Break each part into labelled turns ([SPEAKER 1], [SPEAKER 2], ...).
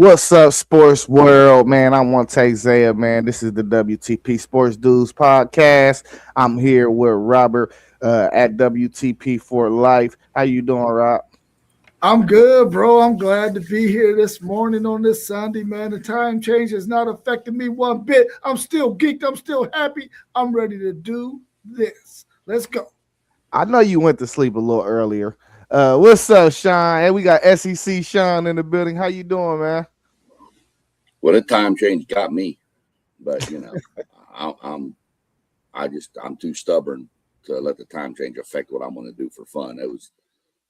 [SPEAKER 1] What's up, sports world, man? I want to take Zaya, man. This is the WTP Sports Dudes podcast. I'm here with Robert at WTP for Life. How you doing, Rob?
[SPEAKER 2] I'm good, bro. I'm glad to be here this morning on this Sunday, man. The time change has not affected me one bit. I'm still geeked. I'm still happy. I'm ready to do this. Let's go.
[SPEAKER 1] I know you went to sleep a little earlier. What's up, Sean? Hey, we got SEC Sean in the building. How you doing, man?
[SPEAKER 3] Well, the time change got me, but I'm I'm too stubborn to let the time change affect what I'm going to do for fun. It was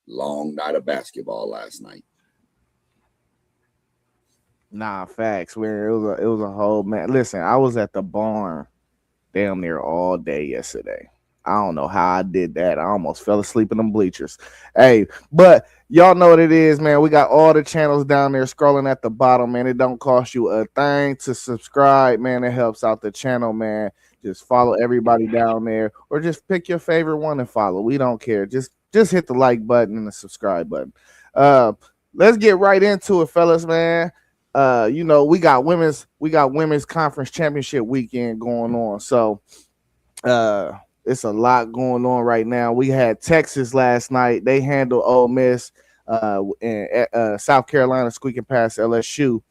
[SPEAKER 3] a long night of basketball last night.
[SPEAKER 1] Nah, facts. Where it was a whole man. Listen, I was at the barn damn near all day yesterday. I don't know how I did that. I almost fell asleep in them bleachers. Hey, but y'all know what it is, man. We got all the channels down there scrolling at the bottom, man. It don't cost you a thing to subscribe, man. It helps out the channel, man. Just follow everybody down there, or just pick your favorite one and follow. We don't care. Just hit the like button and the subscribe button. Uh, let's get right into it, fellas, man. We got women's conference championship weekend going on. So it's a lot going on right now. We had Texas last night. They handled Ole Miss, and South Carolina squeaking past LSU.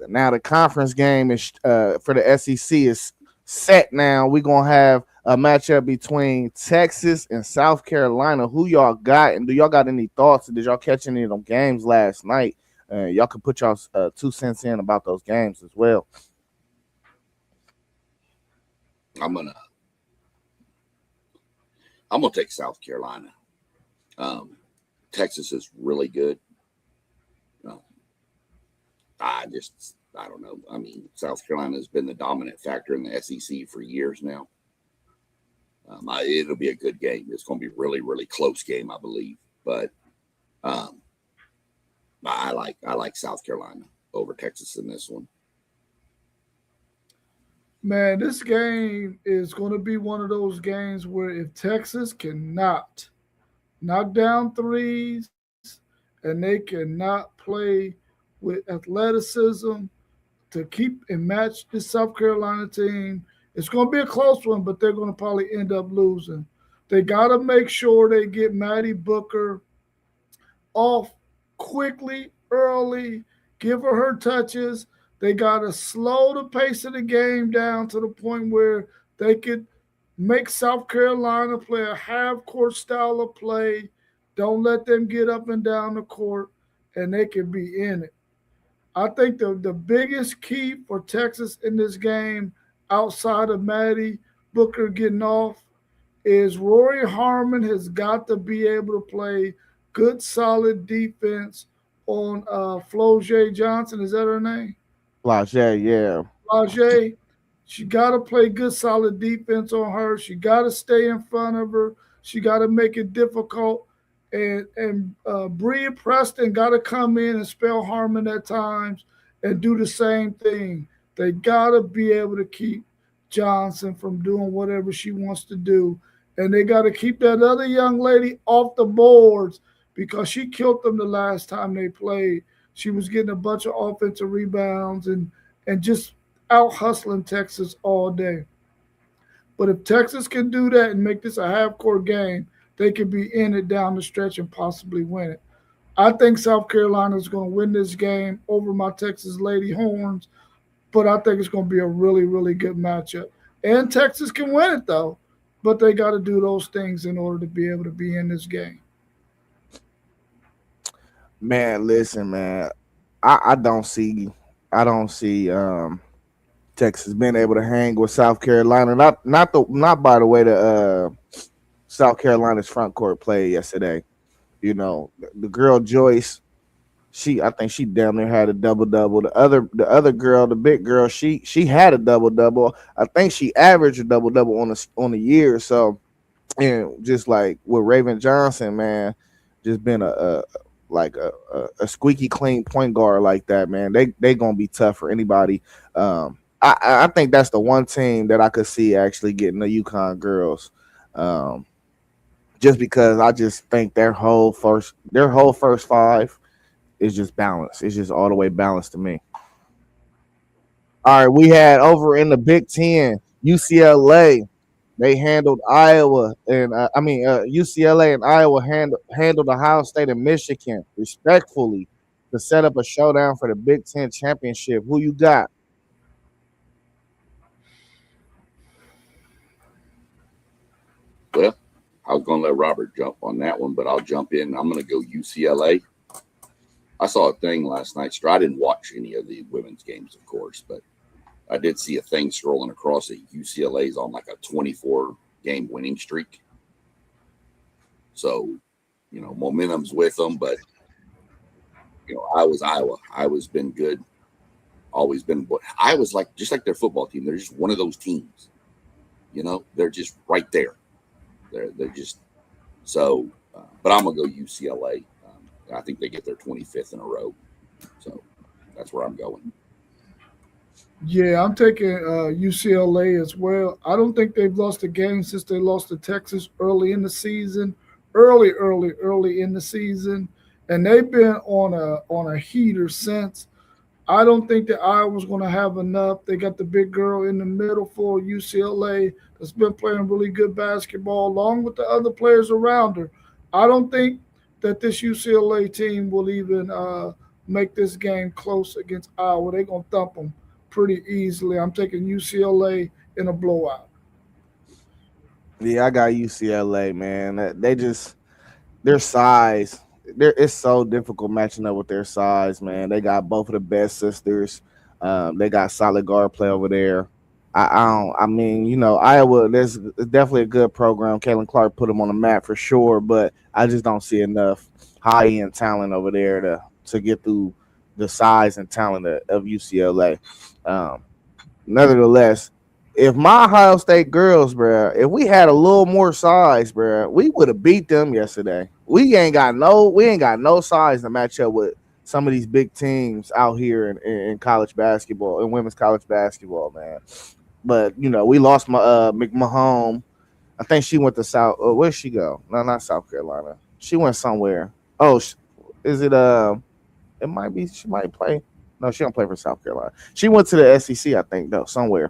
[SPEAKER 1] Now the conference game is for the SEC is set. Now we're gonna have a matchup between Texas and South Carolina. Who y'all got, and do y'all got any thoughts? Did y'all catch any of them games last night? Y'all can put y'all 2 cents in about those games as well.
[SPEAKER 3] I'm gonna I'm gonna take South Carolina. Texas is really good. Um, I don't know. I mean, South Carolina has been the dominant factor in the SEC for years now. It'll be a good game. It's going to be a really, really close game, I believe. But um, I like South Carolina over Texas in this one.
[SPEAKER 2] Man, this game is going to be one of those games where if Texas cannot knock down threes and they cannot play with athleticism to keep and match the South Carolina team, it's going to be a close one, but they're going to probably end up losing. They got to make sure they get Maddie Booker off quickly, early, give her touches. They got to slow the pace of the game down to the point where they could make South Carolina play a half court style of play. Don't let them get up and down the court, and they can be in it. I think the biggest key for Texas in this game, outside of Maddie Booker getting off, is Rory Harmon has got to be able to play good, solid defense on Floje Johnson. Is that her name?
[SPEAKER 1] Flage, yeah.
[SPEAKER 2] Flage. She got to play good, solid defense on her. She got to stay in front of her. She got to make it difficult. And Bria Preston got to come in and spell Harmon at times and do the same thing. They got to be able to keep Johnson from doing whatever she wants to do. And they got to keep that other young lady off the boards because she killed them the last time they played. She was getting a bunch of offensive rebounds and just out hustling Texas all day. But if Texas can do that and make this a half-court game, they could be in it down the stretch and possibly win it. I think South Carolina is going to win this game over my Texas Lady Horns, but I think it's going to be a really, really good matchup. And Texas can win it, though, but they got to do those things in order to be able to be in this game.
[SPEAKER 1] Man, listen, man. I don't see Texas being able to hang with South Carolina. Not by the way the South Carolina's front court played yesterday. The girl Joyce, I think she damn near had a double double. The other girl, the big girl, she had a double double. I think she averaged a double double on the year. So, and just like with Raven Johnson, man, just been a squeaky clean point guard like that, man. They gonna be tough for anybody. I think that's the one team that I could see actually getting the UConn girls. Just because I just think their whole first five It's just balanced. It's just all the way balanced to me. All right, we had over in the Big Ten, UCLA. They handled Iowa, and UCLA and Iowa handled Ohio State and Michigan respectfully to set up a showdown for the Big Ten championship. Who you got?
[SPEAKER 3] Well, I was going to let Robert jump on that one, but I'll jump in. I'm going to go UCLA. I saw a thing last night. I didn't watch any of the women's games, of course, but I did see a thing scrolling across that UCLA's on like a 24-game winning streak. So, momentum's with them, but, Iowa. Iowa's been good. Always been. But Iowa's just like their football team. They're just one of those teams. They're just right there. They're just so. But I'm gonna go UCLA. I think they get their 25th in a row. So that's where I'm going.
[SPEAKER 2] Yeah, I'm taking UCLA as well. I don't think they've lost a game since they lost to Texas early in the season, early in the season, and they've been on a heater since. I don't think that Iowa's going to have enough. They got the big girl in the middle for UCLA that's been playing really good basketball, along with the other players around her. I don't think that this UCLA team will even make this game close against Iowa. They're going to thump them pretty easily. I'm taking UCLA in a blowout.
[SPEAKER 1] Yeah, I got UCLA, man. Their size. It's so difficult matching up with their size, man. They got both of the best sisters. They got solid guard play over there. I don't. I mean, Iowa. There's definitely a good program. Caitlin Clark put them on the map for sure, but I just don't see enough high end talent over there to get through the size and talent of UCLA. Nevertheless, if my Ohio State girls, bro, if we had a little more size, bro, we would have beat them yesterday. We ain't got no size to match up with some of these big teams out here in college basketball, in women's college basketball, man. But we lost my McMahon. I think she went to South. Where'd she go? No, not South Carolina. She went somewhere. Oh, is it? It might be. She might play. No, she don't play for South Carolina. She went to the SEC, I think, though, somewhere.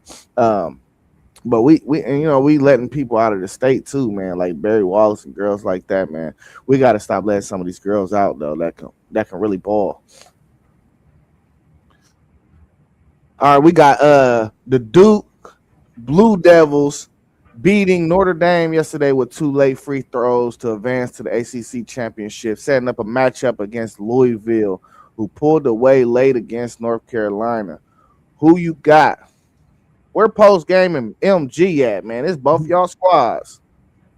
[SPEAKER 1] But we we letting people out of the state too, man. Like Barry Wallace and girls like that, man. We got to stop letting some of these girls out though that can really ball. All right, we got the Duke Blue Devils beating Notre Dame yesterday with 2 late free throws to advance to the ACC championship, setting up a matchup against Louisville, who pulled away late against North Carolina. Who you got? Where post game and MG at, man? It's both y'all squads.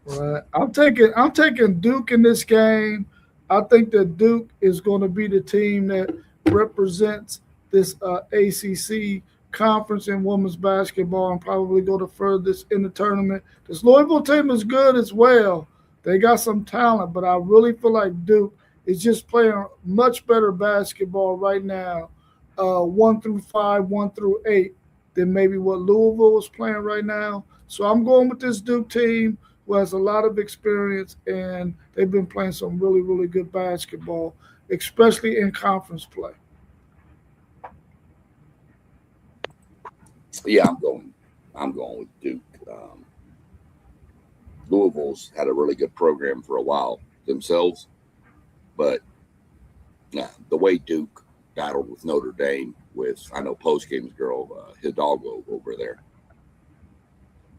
[SPEAKER 2] Right. I'm taking Duke in this game. I think that Duke is going to be the team that represents this ACC conference in women's basketball and probably go the furthest in the tournament. This Louisville team is good as well. They got some talent, but I really feel like Duke is just playing much better basketball right now, 1 through 5, 1 through 8, than maybe what Louisville is playing right now. So I'm going with this Duke team who has a lot of experience, and they've been playing some really, really good basketball, especially in conference play.
[SPEAKER 3] Yeah, I'm going with Duke. Louisville's had a really good program for a while themselves, but the way Duke battled with Notre Dame, I know post game's girl Hidalgo over there.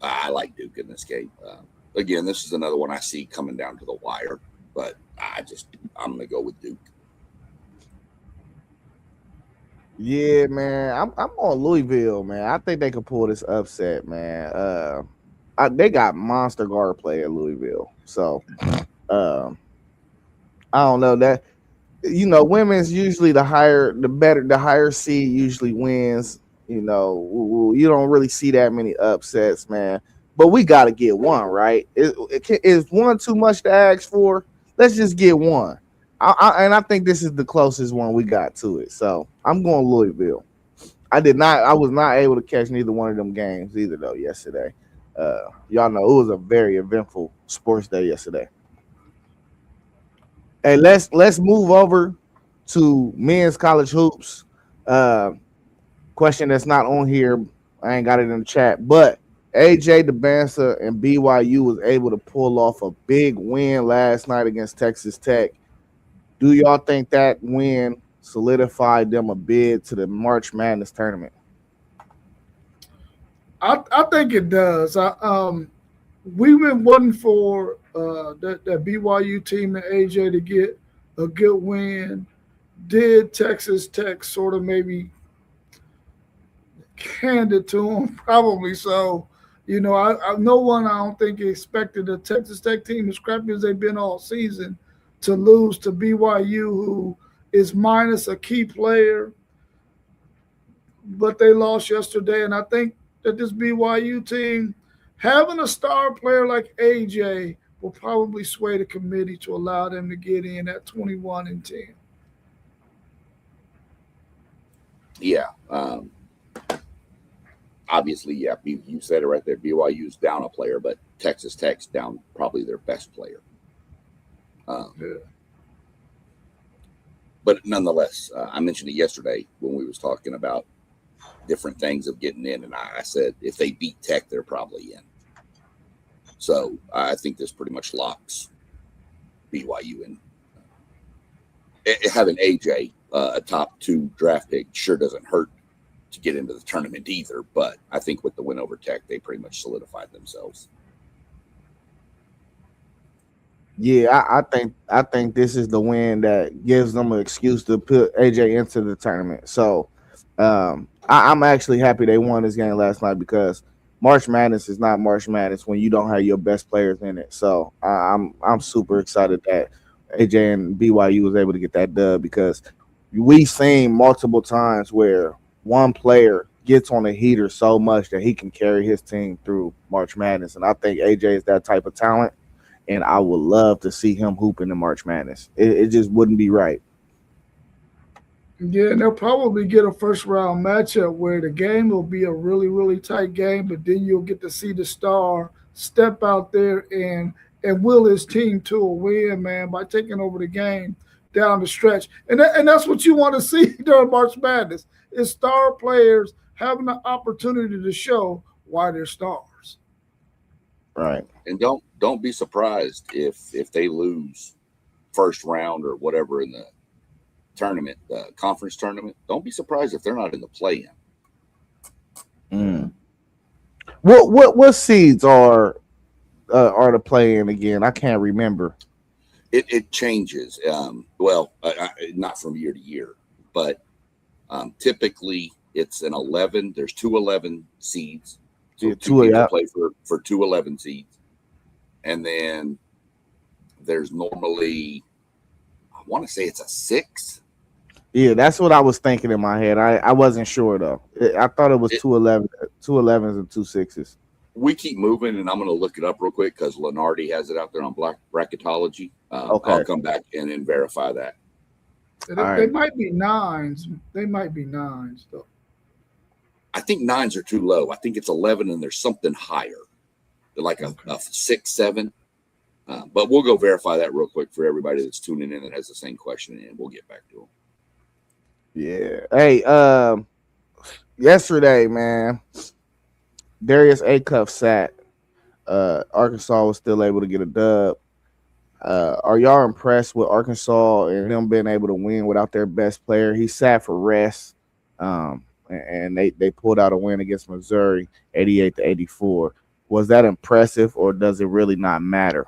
[SPEAKER 3] I like Duke in this game. Again, this is another one I see coming down to the wire, but I'm gonna go with Duke.
[SPEAKER 1] Yeah, man. I'm on Louisville, man. I think they could pull this upset, man. They got monster guard play at Louisville, so I don't know that. Women's usually the higher seed usually wins. You don't really see that many upsets, man. But we got to get one, right? Is one too much to ask for? Let's just get one. I think this is the closest one we got to it. So I'm going Louisville. I was not able to catch neither one of them games either, though, yesterday. Y'all know it was a very eventful sports day yesterday. Hey, let's move over to men's college hoops. Uh, Question that's not on here. I ain't got it in the chat, but AJ DeBansa and BYU was able to pull off a big win last night against Texas Tech. Do y'all think that win solidified them a bid to the March Madness tournament?
[SPEAKER 2] I think it does. We've been waiting for that BYU team and AJ to get a good win. Did Texas Tech sort of maybe hand it to them? Probably so. No one I don't think expected the Texas Tech team, as crappy as they've been all season, to lose to BYU, who is minus a key player. But they lost yesterday, and I think that this BYU team, having a star player like AJ, will probably sway the committee to allow them to get in at 21-10.
[SPEAKER 3] Yeah. Obviously, yeah, you said it right there. BYU's down a player, but Texas Tech's down probably their best player.
[SPEAKER 2] Yeah.
[SPEAKER 3] But nonetheless, I mentioned it yesterday when we was talking about different things of getting in, and I said if they beat Tech, they're probably in. So I think this pretty much locks BYU in. Having AJ, a top 2 draft pick, sure doesn't hurt to get into the tournament either, but I think with the win over Tech, they pretty much solidified themselves.
[SPEAKER 1] Yeah, I think this is the win that gives them an excuse to put AJ into the tournament. So I'm actually happy they won this game last night, because March Madness is not March Madness when you don't have your best players in it. So I'm super excited that AJ and BYU was able to get that dub, because we've seen multiple times where one player gets on a heater so much that he can carry his team through March Madness. And I think AJ is that type of talent, and I would love to see him hoop in the March Madness. It just wouldn't be right.
[SPEAKER 2] Yeah, and they'll probably get a first-round matchup where the game will be a really, really tight game, but then you'll get to see the star step out there and will his team to a win, man, by taking over the game down the stretch. And that's what you want to see during March Madness, is star players having the opportunity to show why they're stars.
[SPEAKER 1] Right.
[SPEAKER 3] And don't be surprised if they lose first round or whatever in the tournament, the conference tournament. Don't be surprised if they're not in the play-in.
[SPEAKER 1] What seeds are the play-in again? I can't remember.
[SPEAKER 3] It changes. Not from year to year, but typically it's an 11. There's 2 11 seeds. So
[SPEAKER 1] Yeah,
[SPEAKER 3] two teams will play for 2 11 seeds. And then there's normally, I want to say it's a 6.
[SPEAKER 1] Yeah, that's what I was thinking in my head. I wasn't sure though. I thought it was 2 11s and 2 6s.
[SPEAKER 3] We keep moving, and I'm going to look it up real quick because Lenardi has it out there on Bracketology.
[SPEAKER 1] Okay.
[SPEAKER 3] I'll come back and then verify that.
[SPEAKER 2] They might be 9s. They might be 9s though.
[SPEAKER 3] I think 9s are too low. I think it's 11, and there's something higher, like a 6, 7. But we'll go verify that real quick for everybody that's tuning in that has the same question, and we'll get back to them.
[SPEAKER 1] Yeah. Hey, yesterday, man, Darius Acuff sat. Arkansas was still able to get a dub. Are y'all impressed with Arkansas and them being able to win without their best player? He sat for rest, and they pulled out a win against Missouri, 88-84. Was that impressive, or does it really not matter?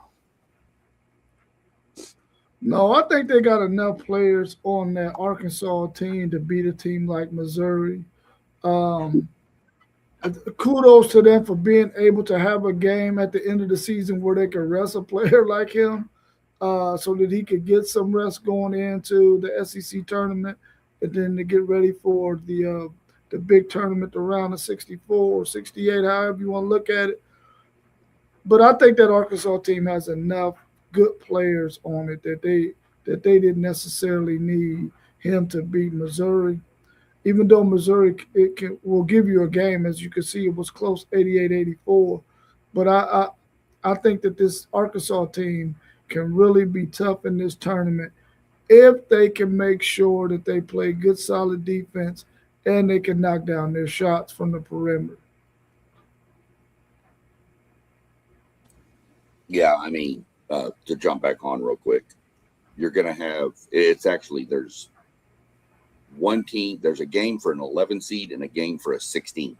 [SPEAKER 2] No, I think they got enough players on that Arkansas team to beat a team like Missouri. Kudos to them for being able to have a game at the end of the season where they can rest a player like him, so that he could get some rest going into the SEC tournament, and then to get ready for the big tournament, the round of 64 or 68, however you want to look at it. But I think that Arkansas team has enough good players on it that they didn't necessarily need him to beat Missouri. Even though Missouri will give you a game, as you can see, it was close, 88-84. But I think that this Arkansas team can really be tough in this tournament if they can make sure that they play good, solid defense and they can knock down their shots from the perimeter.
[SPEAKER 3] Yeah, I mean, to jump back on real quick, you're going to have it's actually there's one team, there's a game for an 11 seed and a game for a 16.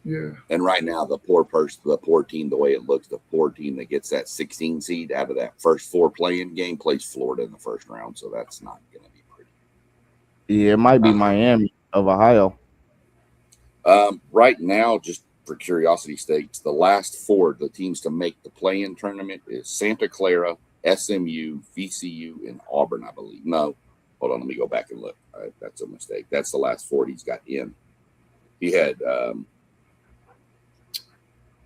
[SPEAKER 2] Yeah.
[SPEAKER 3] And right now, the poor team, the way it looks, the poor team that gets that 16 seed out of that first 4 playing game plays Florida in the first round. So that's not going to be pretty.
[SPEAKER 1] Yeah, it might be Miami of Ohio.
[SPEAKER 3] Right now, just for curiosity's sake, the last 4, the teams to make the play-in tournament is Santa Clara, SMU, VCU, and Auburn, I believe. No, hold on, let me go back and look. That's a mistake. That's the last 4 he's got in. He had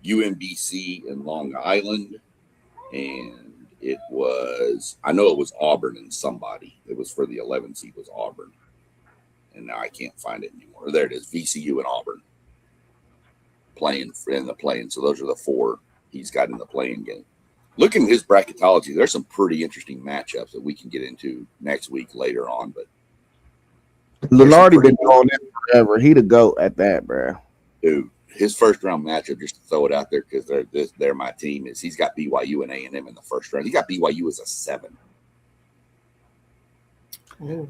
[SPEAKER 3] UMBC in Long Island, and I know it was Auburn and somebody. It was for the 11 seed was Auburn. And now I can't find it anymore. There it is, VCU and Auburn playing in the play-in. So those are the 4 he's got in the play-in game. Looking at his bracketology, there's some pretty interesting matchups that we can get into next week later on. But
[SPEAKER 1] Lenardi been doing it forever. He the GOAT at that, bro.
[SPEAKER 3] Dude, his first round matchup, just to throw it out there because they're my team, is he's got BYU and A&M in the first round. He got BYU as a 7.
[SPEAKER 2] Oh.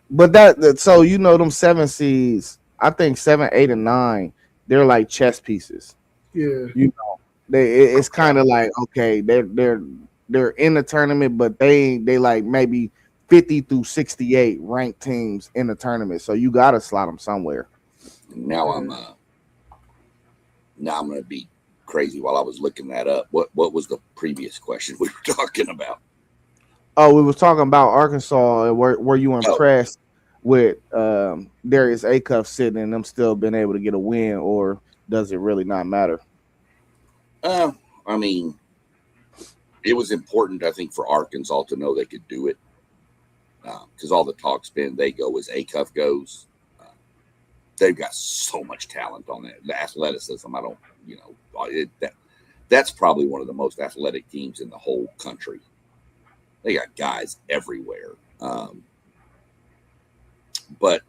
[SPEAKER 1] But that so you know them 7 seeds, I think 7, 8, and 9, they're like chess pieces.
[SPEAKER 2] Yeah.
[SPEAKER 1] You know, it's kind of like okay, they're in the tournament, but they like maybe 50 through 68 ranked teams in the tournament. So you gotta slot them somewhere.
[SPEAKER 3] Now I'm going to be crazy while I was looking that up. What was the previous question we were talking about?
[SPEAKER 1] Oh, we was talking about Arkansas. And were you impressed with Darius Acuff sitting and them still being able to get a win, or does it really not matter?
[SPEAKER 3] I mean, it was important, I think, for Arkansas to know they could do it because all the talk's been they go as Acuff goes. They've got so much talent on that. The athleticism, that's probably one of the most athletic teams in the whole country. They got guys everywhere. But,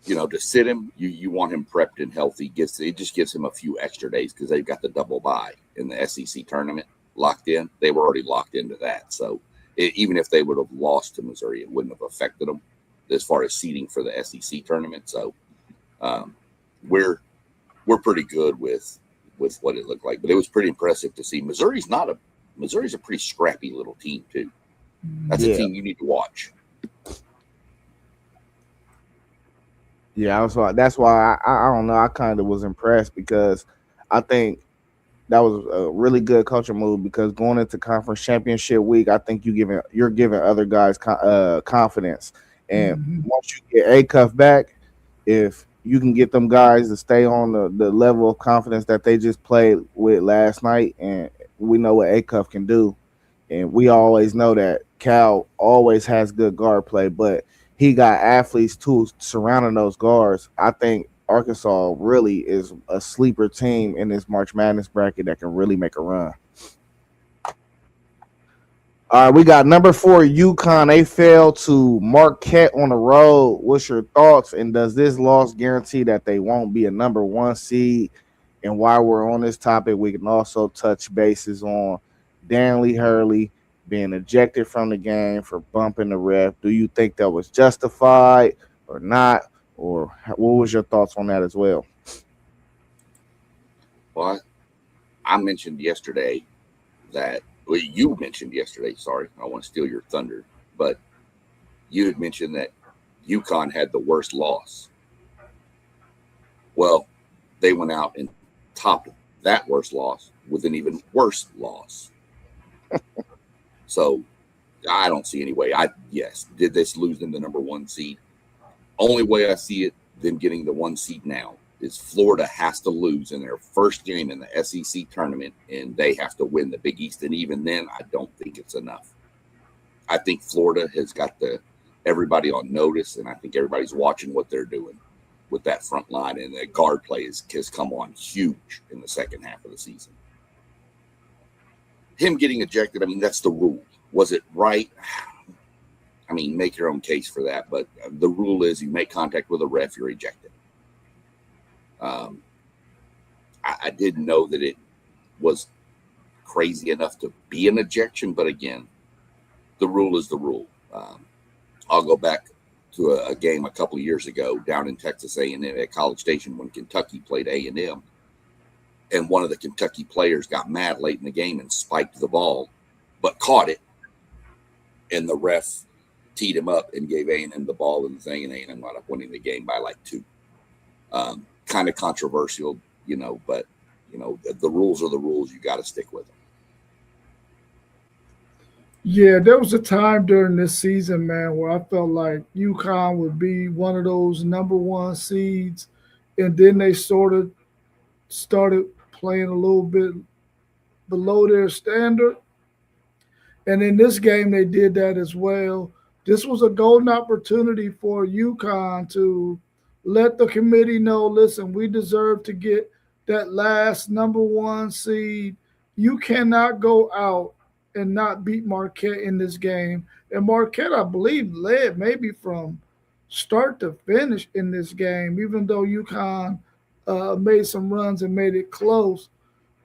[SPEAKER 3] to sit him, you want him prepped and healthy. It just gives him a few extra days because they've got the double bye in the SEC tournament locked in. They were already locked into that. So even if they would have lost to Missouri, it wouldn't have affected them as far as seeding for the SEC tournament. So we're pretty good with what it looked like. But it was pretty impressive to see. Missouri's a pretty scrappy little team too. That's a team you need to watch.
[SPEAKER 1] Yeah, that's why I don't know. I kind of was impressed because I think that was a really good coaching move because going into conference championship week, I think you're giving other guys confidence. And once you get Acuff back, if you can get them guys to stay on the level of confidence that they just played with last night, and we know what Acuff can do, and we always know that Cal always has good guard play, but he got athletes too surrounding those guards. I think Arkansas really is a sleeper team in this March Madness bracket that can really make a run. All right, we got number 4, UConn. They fell to Marquette on the road. What's your thoughts? And does this loss guarantee that they won't be a number 1 seed? And while we're on this topic, we can also touch bases on Danley Hurley being ejected from the game for bumping the ref. Do you think that was justified or not? Or what was your thoughts on that as well?
[SPEAKER 3] Well, I mentioned yesterday you mentioned yesterday, sorry, I don't want to steal your thunder, but you had mentioned that UConn had the worst loss. Well, they went out and topped that worst loss with an even worse loss. So I don't see any way. Did this lose them the number 1 seed? Only way I see it, them getting the 1 seed now, is Florida has to lose in their first game in the SEC tournament, and they have to win the Big East. And even then, I don't think it's enough. I think Florida has got everybody on notice, and I think everybody's watching what they're doing with that front line, and the guard play has come on huge in the second half of the season. him getting ejected, I mean, that's the rule. Was it right? I mean, make your own case for that. But the rule is you make contact with a ref, you're ejected. I didn't know that it was crazy enough to be an ejection. But again, the rule is the rule. I'll go back to a game a couple of years ago down in Texas A&M at College Station when Kentucky played A&M. And one of the Kentucky players got mad late in the game and spiked the ball, but caught it. And the ref teed him up and gave A&M the ball and the thing, and A&M wound up winning the game by like 2. Kind of controversial, but, the rules are the rules. You got to stick with them.
[SPEAKER 2] Yeah, there was a time during this season, man, where I felt like UConn would be one of those number 1 seeds, and then they sort of started playing a little bit below their standard. And in this game, they did that as well. This was a golden opportunity for UConn to let the committee know, listen, we deserve to get that last number 1 seed. You cannot go out and not beat Marquette in this game. And Marquette, I believe, led maybe from start to finish in this game, even though UConn made some runs and made it close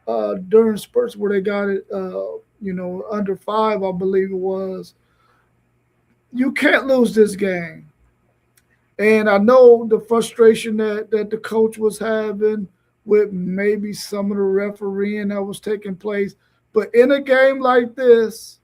[SPEAKER 2] during spurts where they got it, under 5, I believe it was. You can't lose this game. And I know the frustration that the coach was having with maybe some of the refereeing that was taking place. But in a game like this,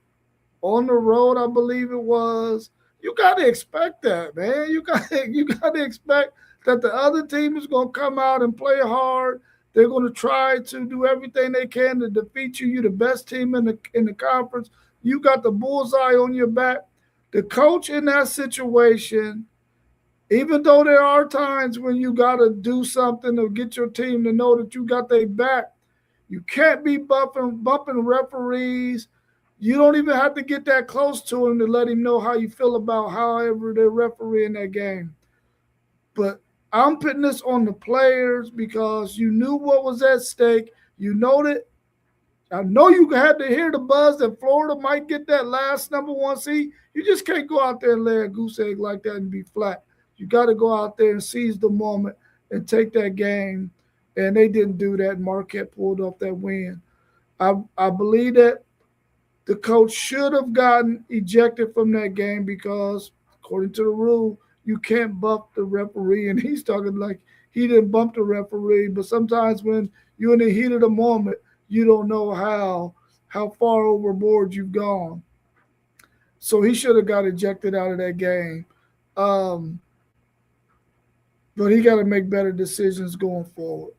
[SPEAKER 2] on the road, I believe it was, you got to expect that, man. You got to expect that the other team is going to come out and play hard. They're going to try to do everything they can to defeat you. You're the best team in the conference. You got the bullseye on your back. The coach in that situation, even though there are times when you got to do something to get your team to know that you got their back, you can't be bumping referees. You don't even have to get that close to him to let him know how you feel about however they're refereeing that game. But I'm putting this on the players because you knew what was at stake. You know that. I know you had to hear the buzz that Florida might get that last number 1 seed. You just can't go out there and lay a goose egg like that and be flat. You got to go out there and seize the moment and take that game. And they didn't do that. Marquette pulled off that win. I believe that the coach should have gotten ejected from that game because, according to the rule, you can't bump the referee. And he's talking like he didn't bump the referee. But sometimes when you're in the heat of the moment, you don't know how far overboard you've gone. So he should have got ejected out of that game. But he got to make better decisions going forward.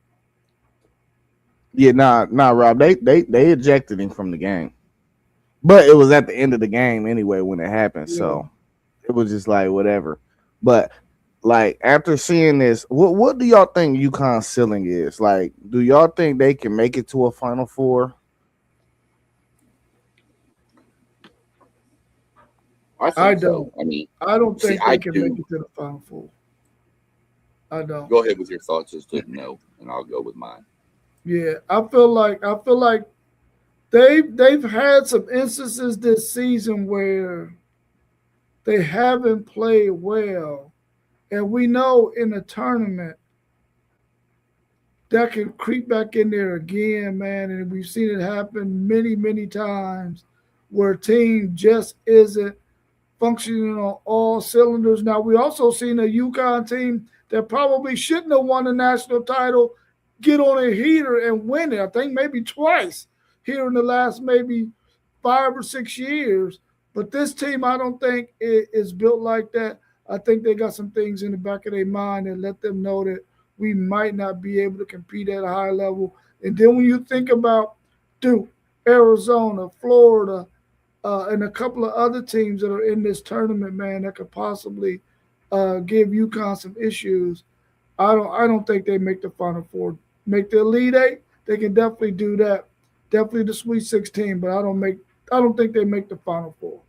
[SPEAKER 1] Yeah, nah, Rob. They ejected him from the game, but it was at the end of the game anyway when it happened. Yeah. So it was just like whatever. But like after seeing this, what do y'all think UConn's ceiling is? Like, do y'all think they can make it to a Final Four?
[SPEAKER 3] I don't. So. I mean,
[SPEAKER 2] I don't think they can make it to the Final Four. I don't.
[SPEAKER 3] Go ahead with your thoughts as to no, and I'll go with mine.
[SPEAKER 2] Yeah, I feel like they've had some instances this season where they haven't played well, and we know in a tournament that can creep back in there again, man. And we've seen it happen many, many times where a team just isn't functioning on all cylinders. Now, we also seen a UConn team that probably shouldn't have won the national title get on a heater and win it. I think maybe twice here in the last maybe 5 or 6 years. But this team, I don't think it is built like that. I think they got some things in the back of their mind that let them know that we might not be able to compete at a high level. And then when you think about Duke, Arizona, Florida, and a couple of other teams that are in this tournament, man, that could possibly give UConn some issues, I don't think they make the Final Four. Make the Elite Eight, they can definitely do that. Definitely the Sweet 16, but I don't think they make the Final Four.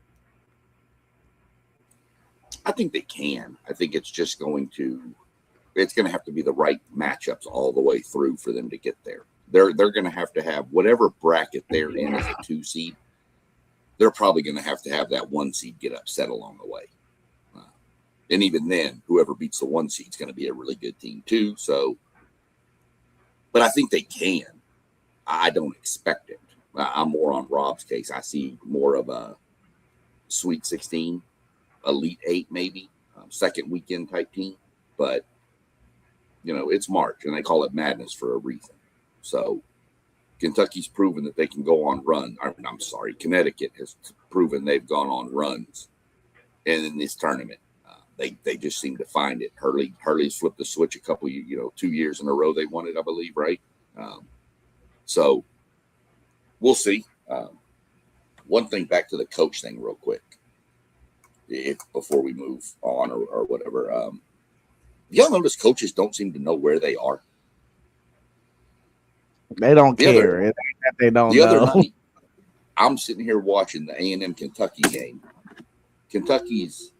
[SPEAKER 3] I think they can. I think it's just going to have to be the right matchups all the way through for them to get there. they're going to have whatever bracket they're in as a 2 seed. They're probably going to have that 1 seed get upset along the way. And even then, whoever beats the 1 seed is going to be a really good team too. So, but I think they can. I don't expect it. I'm more on Rob's case. I see more of a Sweet 16, Elite 8 maybe, second weekend type team. But, it's March, and they call it madness for a reason. So Kentucky's proven that they can go on run. I'm sorry, Connecticut has proven they've gone on runs in this tournament. They just seem to find it. Hurley's flipped the switch a couple, 2 years in a row they won it, I believe, right? So we'll see. One thing back to the coach thing real quick, before we move on or whatever. Y'all notice coaches don't seem to know where they are.
[SPEAKER 1] They don't care. It ain't that they don't
[SPEAKER 3] the
[SPEAKER 1] know.
[SPEAKER 3] Other night, I'm sitting here watching the A&M Kentucky game. Kentucky's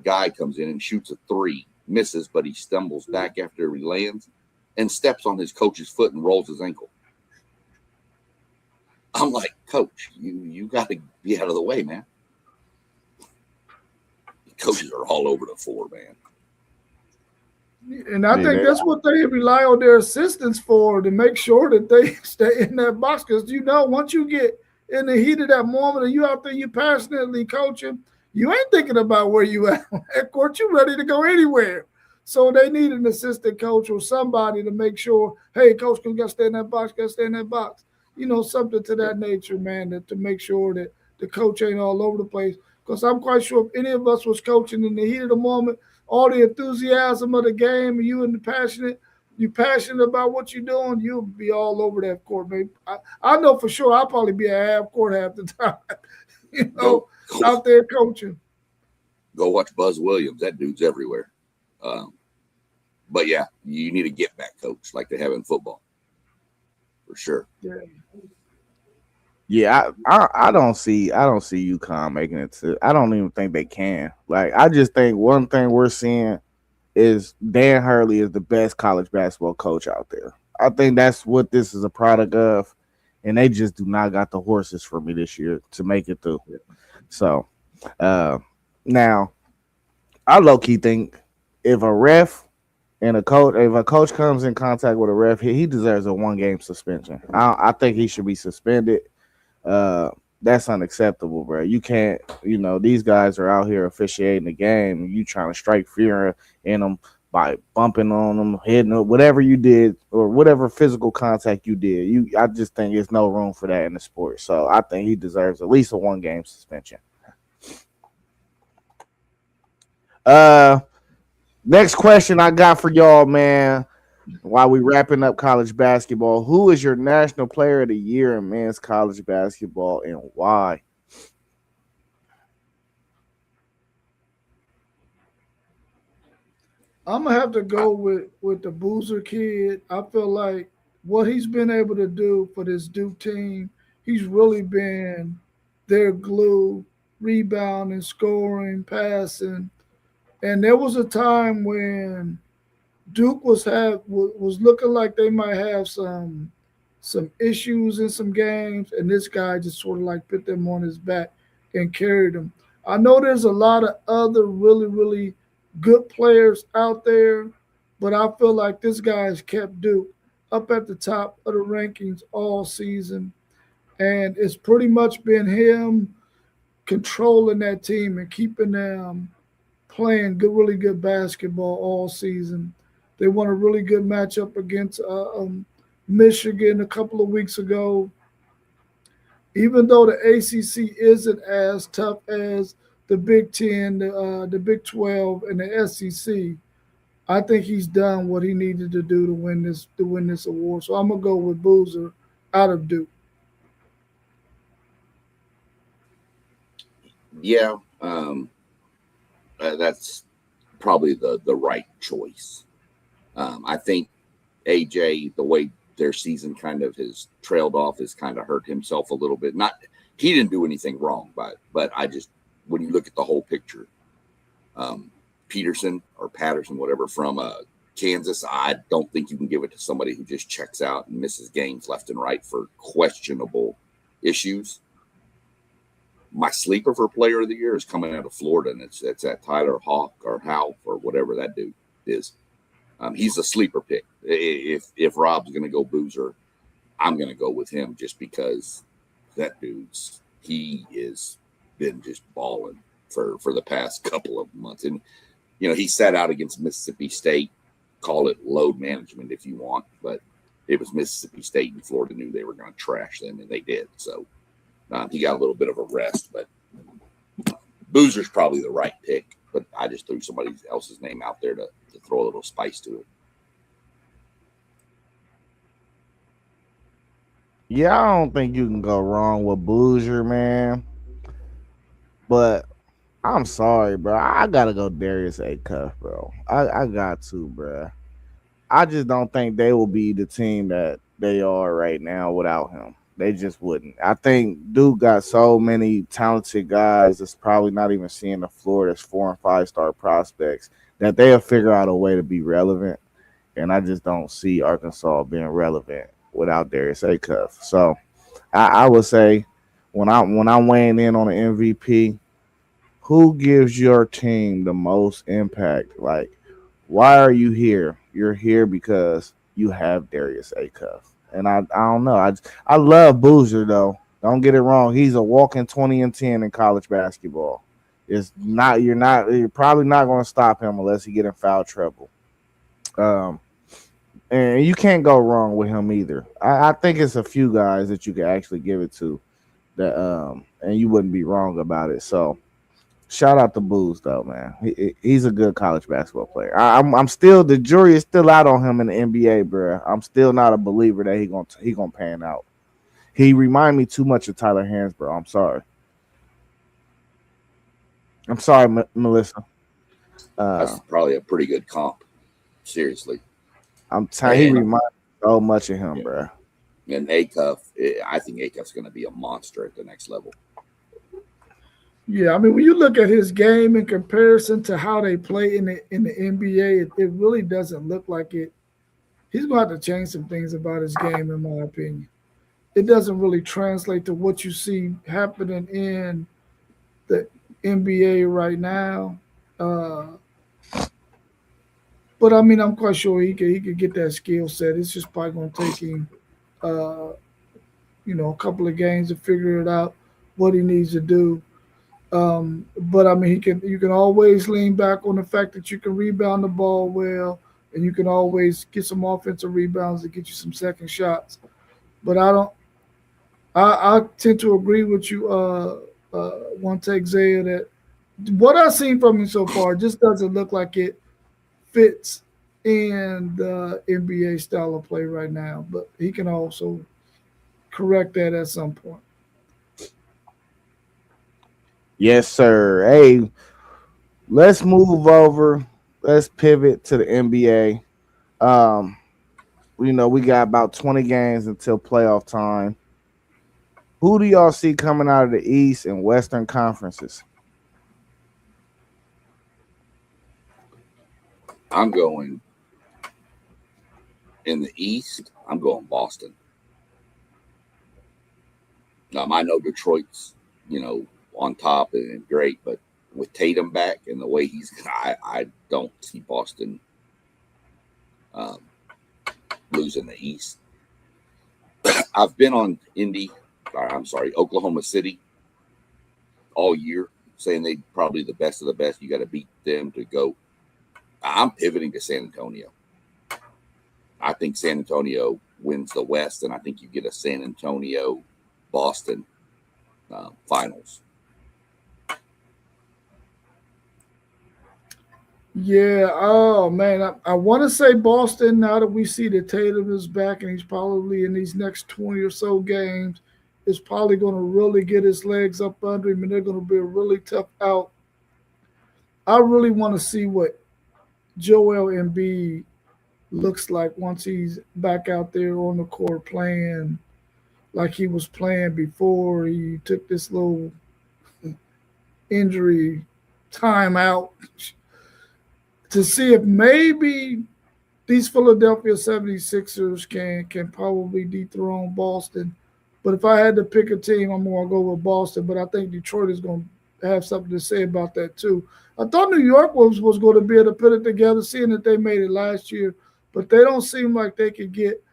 [SPEAKER 3] guy comes in and shoots a 3, misses, but he stumbles back after he lands and steps on his coach's foot and rolls his ankle. I'm like, Coach, you got to be out of the way, man. Coaches are all over the floor, man.
[SPEAKER 2] And I think that's what they rely on their assistants for, to make sure that they stay in that box. Because, once you get in the heat of that moment and you out there, you passionately coaching, you ain't thinking about where you at court. You ready to go anywhere. So they need an assistant coach or somebody to make sure, hey, coach, you got to stay in that box, something to that nature, man, to make sure that the coach ain't all over the place. Because I'm quite sure if any of us was coaching in the heat of the moment, all the enthusiasm of the game, and you passionate about what you're doing, you'll be all over that court, baby. I know for sure I'll probably be at half court half the time, out there coaching.
[SPEAKER 3] Go watch Buzz Williams. That dude's everywhere. But yeah, you need a get back coach like they have in football, for sure.
[SPEAKER 1] Yeah, I don't see UConn making it to. I don't even think they can. Like, I just think one thing we're seeing is Dan Hurley is the best college basketball coach out there. I think that's what this is a product of, and they just do not got the horses for me this year to make it through. So, now, I low key think if a ref and if a coach comes in contact with a ref, he deserves a 1-game suspension. I think he should be suspended. That's unacceptable, bro. You can't, these guys are out here officiating the game, and you trying to strike fear in them by bumping on them, hitting them, whatever you did, or whatever physical contact you did. I just think there's no room for that in the sport. So I think he deserves at least a 1-game suspension. Next question I got for y'all, man. While we wrapping up college basketball, who is your national player of the year in men's college basketball and why?
[SPEAKER 2] I'm gonna have to go with the Boozer kid. I feel like what he's been able to do for this Duke team, he's really been their glue, rebounding, scoring, passing. And there was a time when Duke was looking like they might have some issues in some games, and this guy just sort of like put them on his back and carried them. I know there's a lot of other really, really good players out there, but I feel like this guy has kept Duke up at the top of the rankings all season, and it's pretty much been him controlling that team and keeping them playing really good basketball all season. They won a really good matchup against Michigan a couple of weeks ago. Even though the ACC isn't as tough as the Big Ten, the Big 12, and the SEC, I think he's done what he needed to do to win this award. So I'm gonna go with Boozer out of Duke.
[SPEAKER 3] Yeah, that's probably the right choice. I think AJ, the way their season kind of has trailed off, has kind of hurt himself a little bit. He didn't do anything wrong, but I just, when you look at the whole picture, Patterson, whatever, from Kansas, I don't think you can give it to somebody who just checks out and misses games left and right for questionable issues. My sleeper for player of the year is coming out of Florida, and it's that Tyler Hawk or Hal or whatever that dude is. He's a sleeper pick. If Rob's going to go Boozer, I'm going to go with him just because that he is been just balling for the past couple of months. And, he sat out against Mississippi State. Call it load management if you want, but it was Mississippi State, and Florida knew they were going to trash them, and they did. So he got a little bit of a rest, but Boozer's probably the right pick. But I just threw somebody else's name out there to throw a little spice to it.
[SPEAKER 1] Yeah, I don't think you can go wrong with Boozer, man. But I'm sorry, bro. I gotta go Darius Acuff, bro. I got to, bro. I just don't think they will be the team that they are right now without him. They just wouldn't. I think Duke got so many talented guys that's probably not even seeing the floor that's 4 and 5 star prospects that they'll figure out a way to be relevant. And I just don't see Arkansas being relevant without Darius Acuff. So I would say when I'm weighing in on the MVP, who gives your team the most impact? Like, why are you here? You're here because you have Darius Acuff. And I don't know. I love Boozer though. Don't get it wrong. He's a walking 20 and 10 in college basketball. You're probably not going to stop him unless he get in foul trouble. And you can't go wrong with him either. I think it's a few guys that you can actually give it to that and you wouldn't be wrong about it. So shout out to Booz though, man. He's a good college basketball player. I'm still, the jury is still out on him in the NBA, bro. I'm still not a believer that he gonna pan out. He remind me too much of Tyler Hansbrough. I'm sorry, Melissa.
[SPEAKER 3] That's probably a pretty good comp. Seriously,
[SPEAKER 1] he reminds me so much of him, bro.
[SPEAKER 3] And Acuff, I think Acuff's going to be a monster at the next level.
[SPEAKER 2] Yeah, I mean, when you look at his game in comparison to how they play in the NBA, it really doesn't look like it. He's going to have to change some things about his game, in my opinion. It doesn't really translate to what you see happening in the NBA right now. But I mean, I'm quite sure he could get that skill set. It's just probably going to take him, a couple of games to figure it out what he needs to do. But I mean, you can always lean back on the fact that you can rebound the ball well, and you can always get some offensive rebounds to get you some second shots. But I tend to agree with you. One take Zaya, that what I've seen from him so far just doesn't look like it fits in the NBA style of play right now. But he can also correct that at some point.
[SPEAKER 1] Yes, sir. Hey, let's move over. Let's pivot to the NBA. We got about 20 games until playoff time. Who do y'all see coming out of the East and Western conferences?
[SPEAKER 3] I'm going in the East. I'm going Boston. I know Detroit's, on top and great, but with Tatum back and the way I don't see Boston losing the East. I've been on Oklahoma City all year, saying they probably the best of the best. You got to beat them to go. I'm pivoting to San Antonio. I think San Antonio wins the West, and I think you get a San Antonio-Boston finals.
[SPEAKER 2] Yeah. Oh man, I want to say Boston. Now that we see that Tatum is back and he's probably in these next 20 or so games, is probably going to really get his legs up under him, and they're going to be a really tough out. I really want to see what Joel Embiid looks like once he's back out there on the court playing like he was playing before he took this little injury timeout, to see if maybe these Philadelphia 76ers can probably dethrone Boston. But if I had to pick a team, I'm going to go with Boston. But I think Detroit is going to have something to say about that too. I thought New York was going to be able to put it together, seeing that they made it last year. But they don't seem like they could get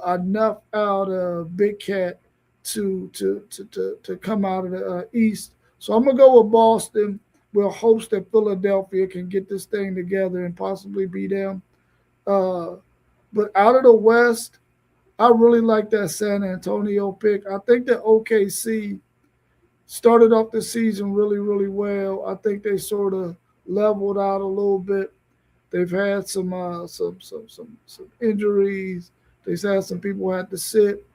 [SPEAKER 2] enough out of Big Cat to come out of the East. So I'm gonna go with Boston. We'll hope that Philadelphia can get this thing together and possibly beat them. Uh, but out of the West, I really like that San Antonio pick. I think that OKC started off the season really, really well. I think they sort of leveled out a little bit. They've had some injuries. They've had some people had to sit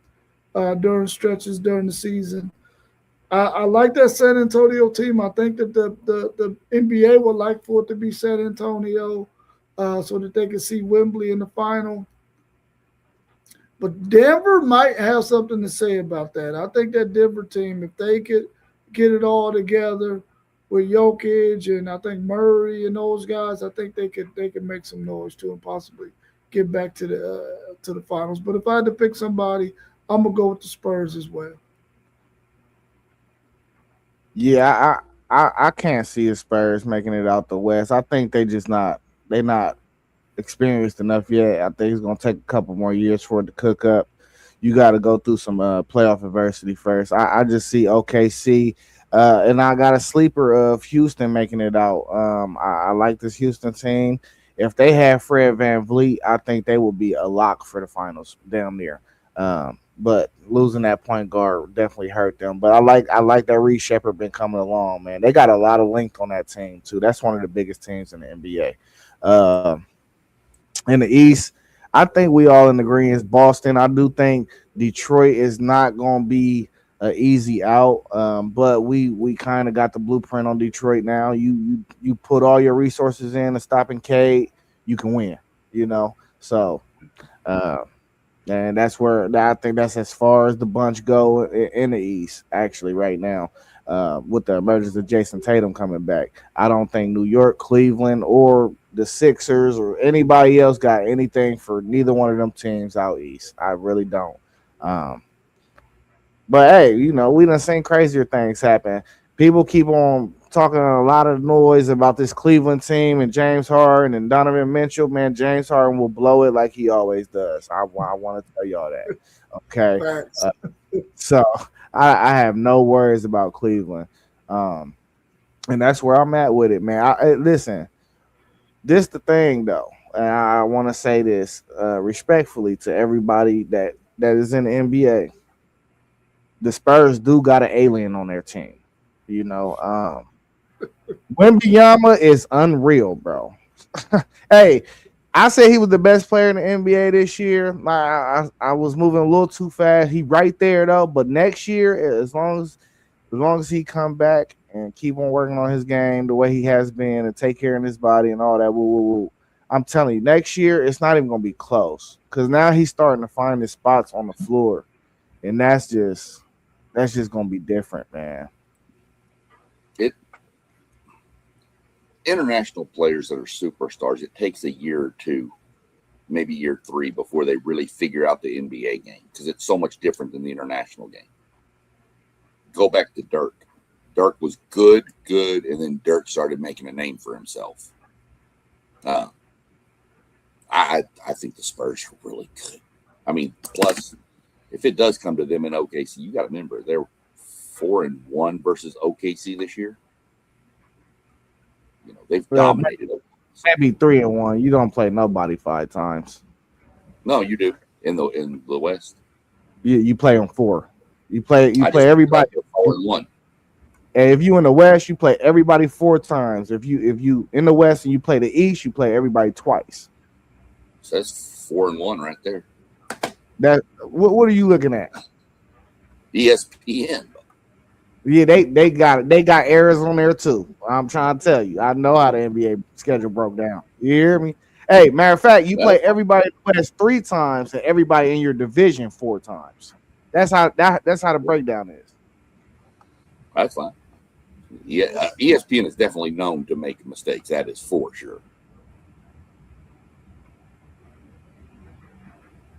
[SPEAKER 2] during stretches during the season. I like that San Antonio team. I think that the NBA would like for it to be San Antonio so that they can see Wembley in the final. But Denver might have something to say about that. I think that Denver team, if they could get it all together with Jokic and I think Murray and those guys, I think they could make some noise too and possibly get back to the finals. But if I had to pick somebody, I'm gonna go with the Spurs as well.
[SPEAKER 1] Yeah, I can't see the Spurs making it out the West. I think they not experienced enough yet. I think it's gonna take a couple more years for it to cook up. You got to go through some playoff adversity first. I just see OKC, and I got a sleeper of Houston making it out. I like this Houston team. If they have Fred Van Vliet, I think they will be a lock for the finals, damn near. But losing that point guard definitely hurt them. But I like that Reed Shepard been coming along, man. They got a lot of length on that team too. That's one of the biggest teams in the NBA. In the East, I think we all in agreement. Boston. I do think Detroit is not going to be an easy out, but we kind of got the blueprint on Detroit now. You put all your resources in to stopping Cade, you can win. You know, so uh, and that's where I think that's as far as the bunch go in the East. Actually, right now, with the emergence of Jason Tatum coming back, I don't think New York, Cleveland, or the Sixers or anybody else got anything for neither one of them teams out East. I really don't. Um, but hey, we done seen crazier things happen. People keep on talking a lot of noise about this Cleveland team and James Harden and Donovan Mitchell. Man, James Harden will blow it like he always does. I want to tell y'all that. Okay.
[SPEAKER 2] Facts.
[SPEAKER 1] So I have no worries about Cleveland. Um, and that's where I'm at with it, man. Listen, this the thing though, and I want to say this respectfully to everybody that is in the NBA. The Spurs do got an alien on their team. You know, Wembanyama is unreal, bro. Hey, I said he was the best player in the NBA this year. I was moving a little too fast. He right there though, but next year, as long as he come back and keep on working on his game the way he has been and take care of his body and all that, woo, woo, woo, I'm telling you, next year it's not even gonna be close because now he's starting to find his spots on the floor, and that's just gonna be different, man.
[SPEAKER 3] It international players that are superstars, it takes a year or two, maybe year three, before they really figure out the NBA game because it's so much different than the international game. Go back to Dirk. Dirk was good, and then Dirk started making a name for himself. I think the Spurs are really good. I mean, plus, if it does come to them in OKC, you got to remember they're 4-1 versus OKC this year. They've dominated.
[SPEAKER 1] Maybe 3-1. You don't play nobody 5 times.
[SPEAKER 3] No, you do in the West.
[SPEAKER 1] You play them 4. You play everybody
[SPEAKER 3] 4-1.
[SPEAKER 1] And if you in the West, you play everybody 4 times. If you in the West and you play the East, you play everybody twice.
[SPEAKER 3] So that's 4-1 right there.
[SPEAKER 1] That what are you looking at?
[SPEAKER 3] ESPN.
[SPEAKER 1] Yeah, they got errors on there too. I'm trying to tell you. I know how the NBA schedule broke down. You hear me? Hey, matter of fact, you play everybody in the West 3 times and everybody in your division 4 times. That's how the breakdown is.
[SPEAKER 3] That's fine. Yeah, ESPN is definitely known to make mistakes. That is for sure.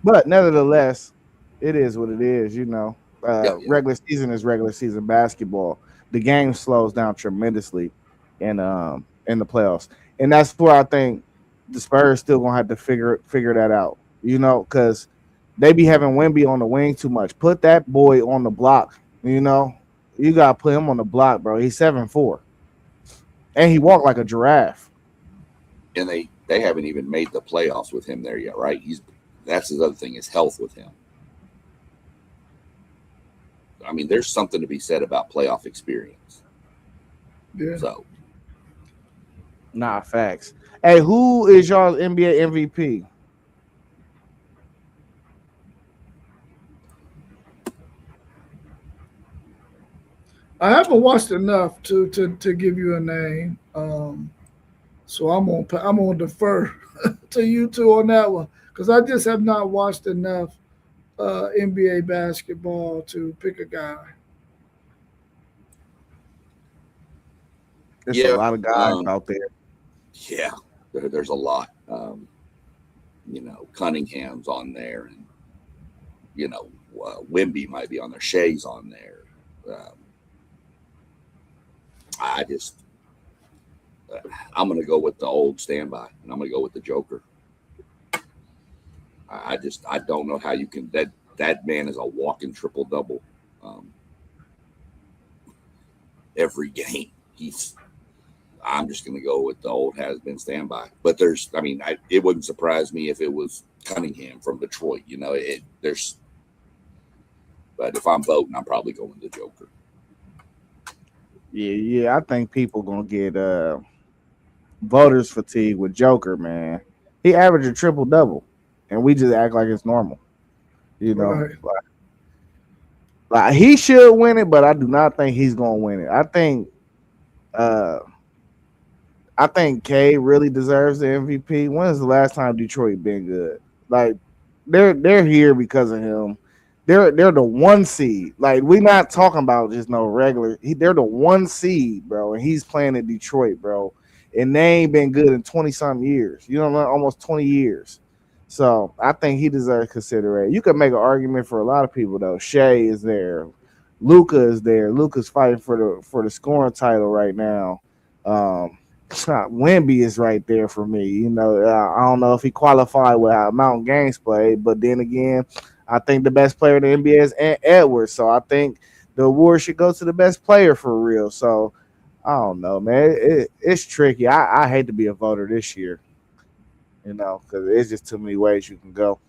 [SPEAKER 1] But nevertheless, it is what it is.
[SPEAKER 3] Yeah, yeah.
[SPEAKER 1] Regular season is regular season basketball. The game slows down tremendously in the playoffs, and that's where I think the Spurs still gonna have to figure that out. Because they be having Wemby on the wing too much. Put that boy on the block. You gotta put him on the block, bro. He's 7'4", and he walked like a giraffe.
[SPEAKER 3] And they haven't even made the playoffs with him there yet, right? That's his other thing is health with him. I mean, there's something to be said about playoff experience.
[SPEAKER 2] Yeah.
[SPEAKER 3] So,
[SPEAKER 1] Nah, facts. Hey, who is y'all's NBA MVP?
[SPEAKER 2] I haven't watched enough to give you a name. So I'm gonna defer to you two on that one because I just have not watched enough NBA basketball to pick a guy.
[SPEAKER 1] There's a
[SPEAKER 3] yeah,
[SPEAKER 1] lot of guys out there.
[SPEAKER 3] yeah, there's a lot. Cunningham's on there, and Wimby might be on there. Shea's on there. I just, I'm going to go with the old standby, and I'm going to go with the Joker. I don't know how you can. That man is a walking triple double every game. I'm just going to go with the old has been standby. But it wouldn't surprise me if it was Cunningham from Detroit. But if I'm voting, I'm probably going the Joker.
[SPEAKER 1] Yeah. I think people gonna get voters fatigue with Joker, man. He averaged a triple double, and we just act like it's normal.
[SPEAKER 2] Right.
[SPEAKER 1] Like he should win it, but I do not think he's gonna win it. Uh I think K really deserves the MVP. When is the last time Detroit been good? Like they're here because of him. They're the one seed. Like we not talking about just no regular. They're the one seed, bro, and he's playing in Detroit, bro. And they ain't been good in 20-something years. Almost 20 years. So I think he deserves consideration. You could make an argument for a lot of people though. Shea is there, Luca is there. Luca's fighting for the scoring title right now. Wemby is right there for me. I don't know if he qualified with how amount games played, but then again, I think the best player in the NBA is Edwards. So I think the award should go to the best player for real. So I don't know, man. It's tricky. I hate to be a voter this year, because it's just too many ways you can go.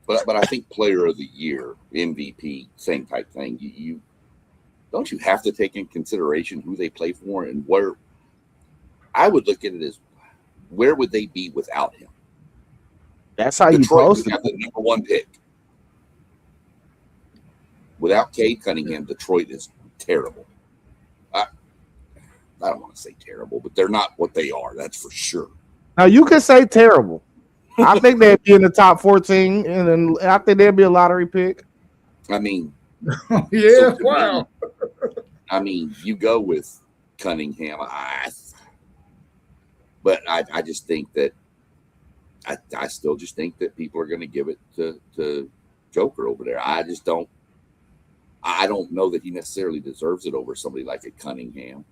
[SPEAKER 3] But I think Player of the Year, MVP, same type thing. You don't you have to take in consideration who they play for and where. I would look at it as where would they be without him?
[SPEAKER 1] That's how
[SPEAKER 3] Detroit
[SPEAKER 1] you post
[SPEAKER 3] would have the number one pick. Without Cade Cunningham, Detroit is terrible. I don't want to say terrible, but they're not what they are. That's for sure.
[SPEAKER 1] Now you can say terrible. I think they'd be in the top 14, and then I think they'd be a lottery pick.
[SPEAKER 3] I mean,
[SPEAKER 2] yeah, wow.
[SPEAKER 3] You go with Cunningham. But I just think that I still just think that people are going to give it to Joker over there. I don't know that he necessarily deserves it over somebody like a Cunningham.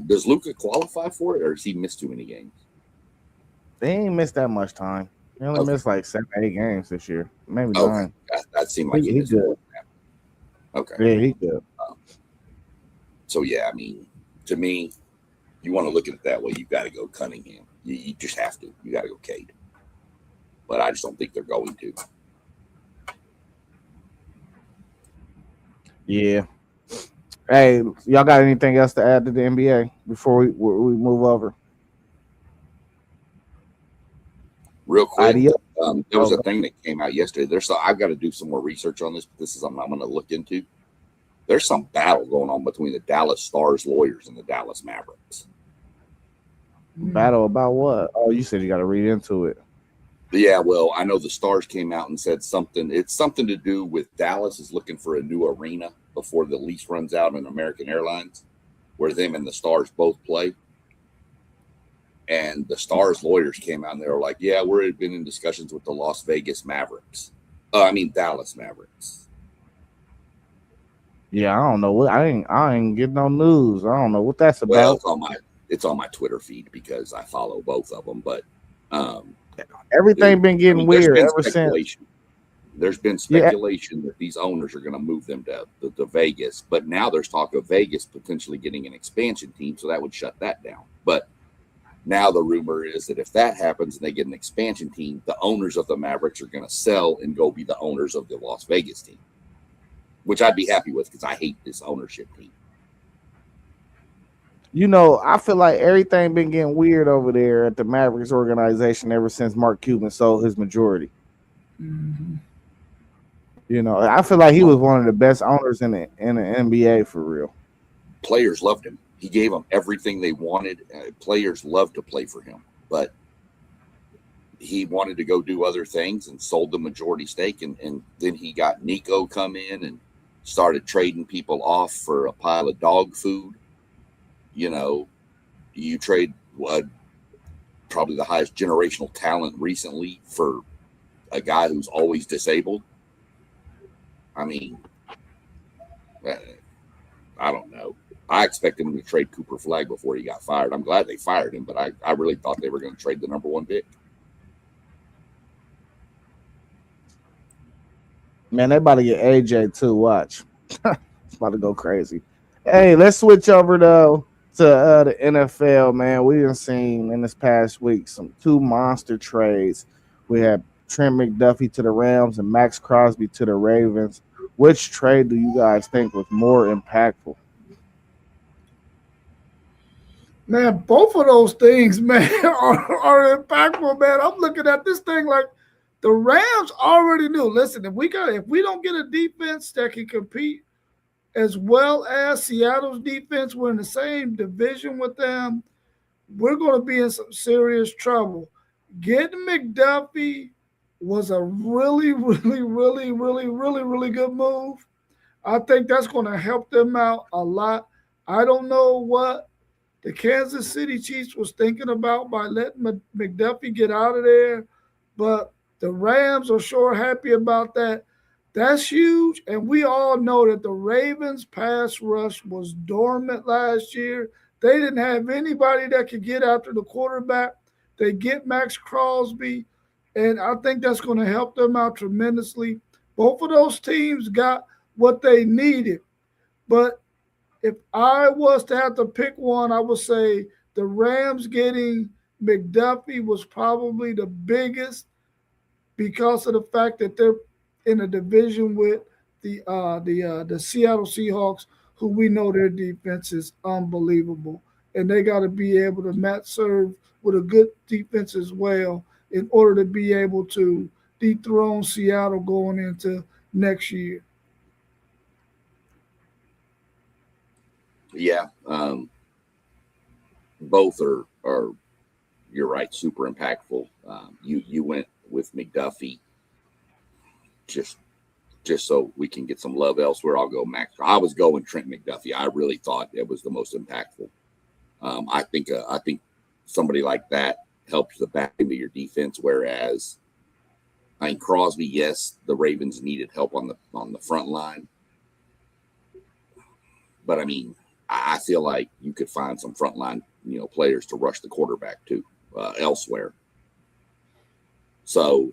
[SPEAKER 3] Does Luka qualify for it, or does he miss too many games?
[SPEAKER 1] They ain't missed that much time. They only missed like 7, 8 games this year, maybe 9.
[SPEAKER 3] That seemed like
[SPEAKER 1] he good.
[SPEAKER 3] Okay.
[SPEAKER 1] Yeah, he good.
[SPEAKER 3] So yeah, to me, you want to look at it that way, you got to go Cunningham. You just have to. You got to go Cade. But I just don't think they're going to.
[SPEAKER 1] Yeah. Hey, y'all got anything else to add to the NBA before we move over?
[SPEAKER 3] Real quick,
[SPEAKER 1] Idea?
[SPEAKER 3] there was a thing that came out yesterday. I've got to do some more research on this, but this is something I'm going to look into. There's some battle going on between the Dallas Stars lawyers and the Dallas Mavericks.
[SPEAKER 1] Battle about what? Oh, you said you got to read into it.
[SPEAKER 3] Yeah, well, I know the Stars came out and said something. It's something to do with Dallas is looking for a new arena before the lease runs out on American Airlines, where them and the Stars both play. And the Stars lawyers came out and they were like, yeah, we've been in discussions with the Las Vegas Mavericks. Dallas Mavericks.
[SPEAKER 1] Yeah, I don't know what I ain't getting no news. I don't know what that's about.
[SPEAKER 3] Well, it's on my Twitter feed because I follow both of them. But
[SPEAKER 1] everything been getting weird ever since.
[SPEAKER 3] There's been speculation that these owners are going to move them to Vegas, but now there's talk of Vegas potentially getting an expansion team, so that would shut that down. But now the rumor is that if that happens and they get an expansion team, the owners of the Mavericks are going to sell and go be the owners of the Las Vegas team, which I'd be happy with because I hate this ownership team.
[SPEAKER 1] I feel like everything been getting weird over there at the Mavericks organization ever since Mark Cuban sold his majority.
[SPEAKER 2] Mm-hmm.
[SPEAKER 1] I feel like he was one of the best owners in the NBA for real.
[SPEAKER 3] Players loved him. He gave them everything they wanted. Players loved to play for him, but he wanted to go do other things and sold the majority stake. And then he got Nico come in and started trading people off for a pile of dog food. You trade probably the highest generational talent recently for a guy who's always disabled. I mean, I don't know. I expected him to trade Cooper Flagg before he got fired. I'm glad they fired him, but I really thought they were going to trade the number 1 pick.
[SPEAKER 1] Man, they about to get AJ too. Watch. It's about to go crazy. Hey, let's switch over though to the NFL, man. We done seen in this past week some 2 monster trades. We had Trent McDuffie to the Rams and Max Crosby to the Ravens. Which trade do you guys think was more impactful?
[SPEAKER 2] Man, both of those things, man, are impactful, man. I'm looking at this thing like the Rams already knew. Listen, if we don't get a defense that can compete as well as Seattle's defense, we're in the same division with them, we're going to be in some serious trouble. Getting McDuffie was a really, really, really, really, really, really good move. I think that's going to help them out a lot. I don't know what the Kansas City Chiefs was thinking about by letting McDuffie get out of there, but the Rams are sure happy about that. That's huge, and we all know that the Ravens' pass rush was dormant last year. They didn't have anybody that could get after the quarterback. They get Max Crosby, and I think that's going to help them out tremendously. Both of those teams got what they needed, but if I was to have to pick one, I would say the Rams getting McDuffie was probably the biggest because of the fact that they're in a division with the Seattle Seahawks, who we know their defense is unbelievable, and they got to be able to match serve with a good defense as well in order to be able to dethrone Seattle going into next year.
[SPEAKER 3] Yeah, both are you're right, super impactful. You went with McDuffie just so we can get some love elsewhere. I'll go Max. I was going Trent McDuffie. I really thought it was the most impactful. I think somebody like that helps the back end of your defense. Whereas, Crosby, yes, the Ravens needed help on the front line, but I feel like you could find some frontline, players to rush the quarterback to elsewhere. So,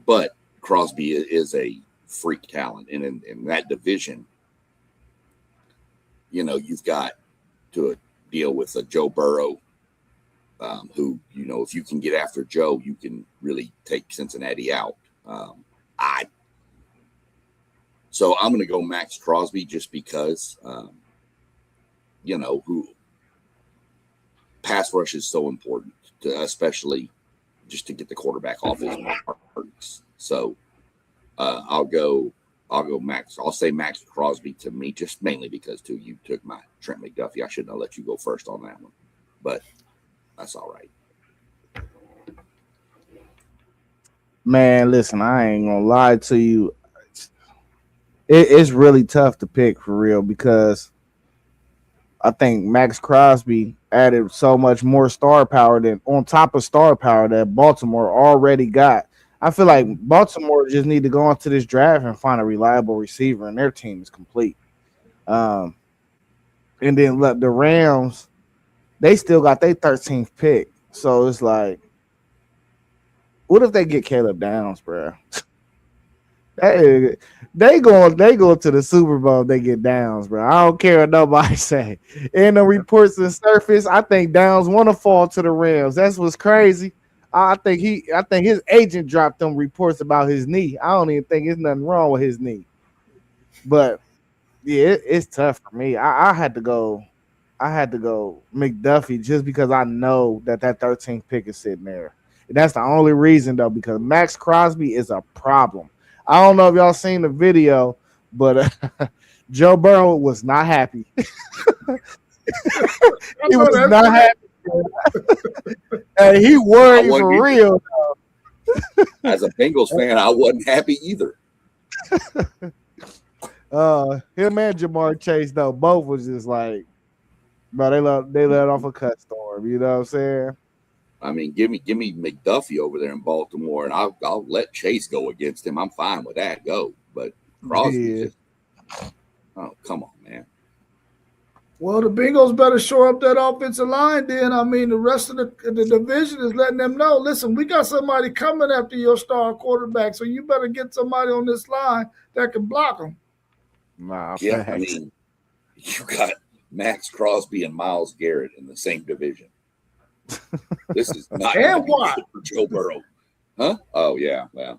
[SPEAKER 3] but Crosby is a freak talent, and in that division, you've got to deal with a Joe Burrow, who, if you can get after Joe, you can really take Cincinnati out. So I'm going to go Max Crosby just because, who pass rush is so important, especially just to get the quarterback off his marks. So I'll go Max. I'll say Max Crosby to me, just mainly because you took my Trent McDuffie. I shouldn't have let you go first on that one, but that's all right.
[SPEAKER 1] Man, listen, I ain't gonna lie to you. It's really tough to pick for real because I think Max Crosby added so much more star power than on top of star power that Baltimore already got. I feel like Baltimore just need to go into this draft and find a reliable receiver, and their team is complete. Um, and then look, the Rams, they still got their 13th pick, so it's like, what if they get Caleb Downs, bro? Hey, they go to the Super Bowl. They get Downs, bro. I don't care what nobody say. In the reports and surface, I think Downs want to fall to the Rams. That's what's crazy. I think his agent dropped them reports about his knee. I don't even think there's nothing wrong with his knee. But yeah, it's tough for me. I had to go. I had to go McDuffie just because I know that 13th pick is sitting there. And that's the only reason though, because Max Crosby is a problem. I don't know if y'all seen the video, but Joe Burrow was not happy. He was not happy. And he worried for real.
[SPEAKER 3] As a Bengals fan, I wasn't happy either.
[SPEAKER 1] Him and Jamar Chase though, both was just like, bro, they let off a cut storm. You know what I'm saying?
[SPEAKER 3] I mean, give me McDuffie over there in Baltimore, and I'll let Chase go against him. I'm fine with that. Go, but Crosby, oh come on, man.
[SPEAKER 2] Well, the Bengals better shore up that offensive line. Then I mean, the rest of the division is letting them know. Listen, we got somebody coming after your star quarterback, so you better get somebody on this line that can block them.
[SPEAKER 3] Nah, yeah, I mean, you got Max Crosby and Myles Garrett in the same division. This is not
[SPEAKER 2] and Watt
[SPEAKER 3] for Joe Burrow, huh? Oh yeah, well,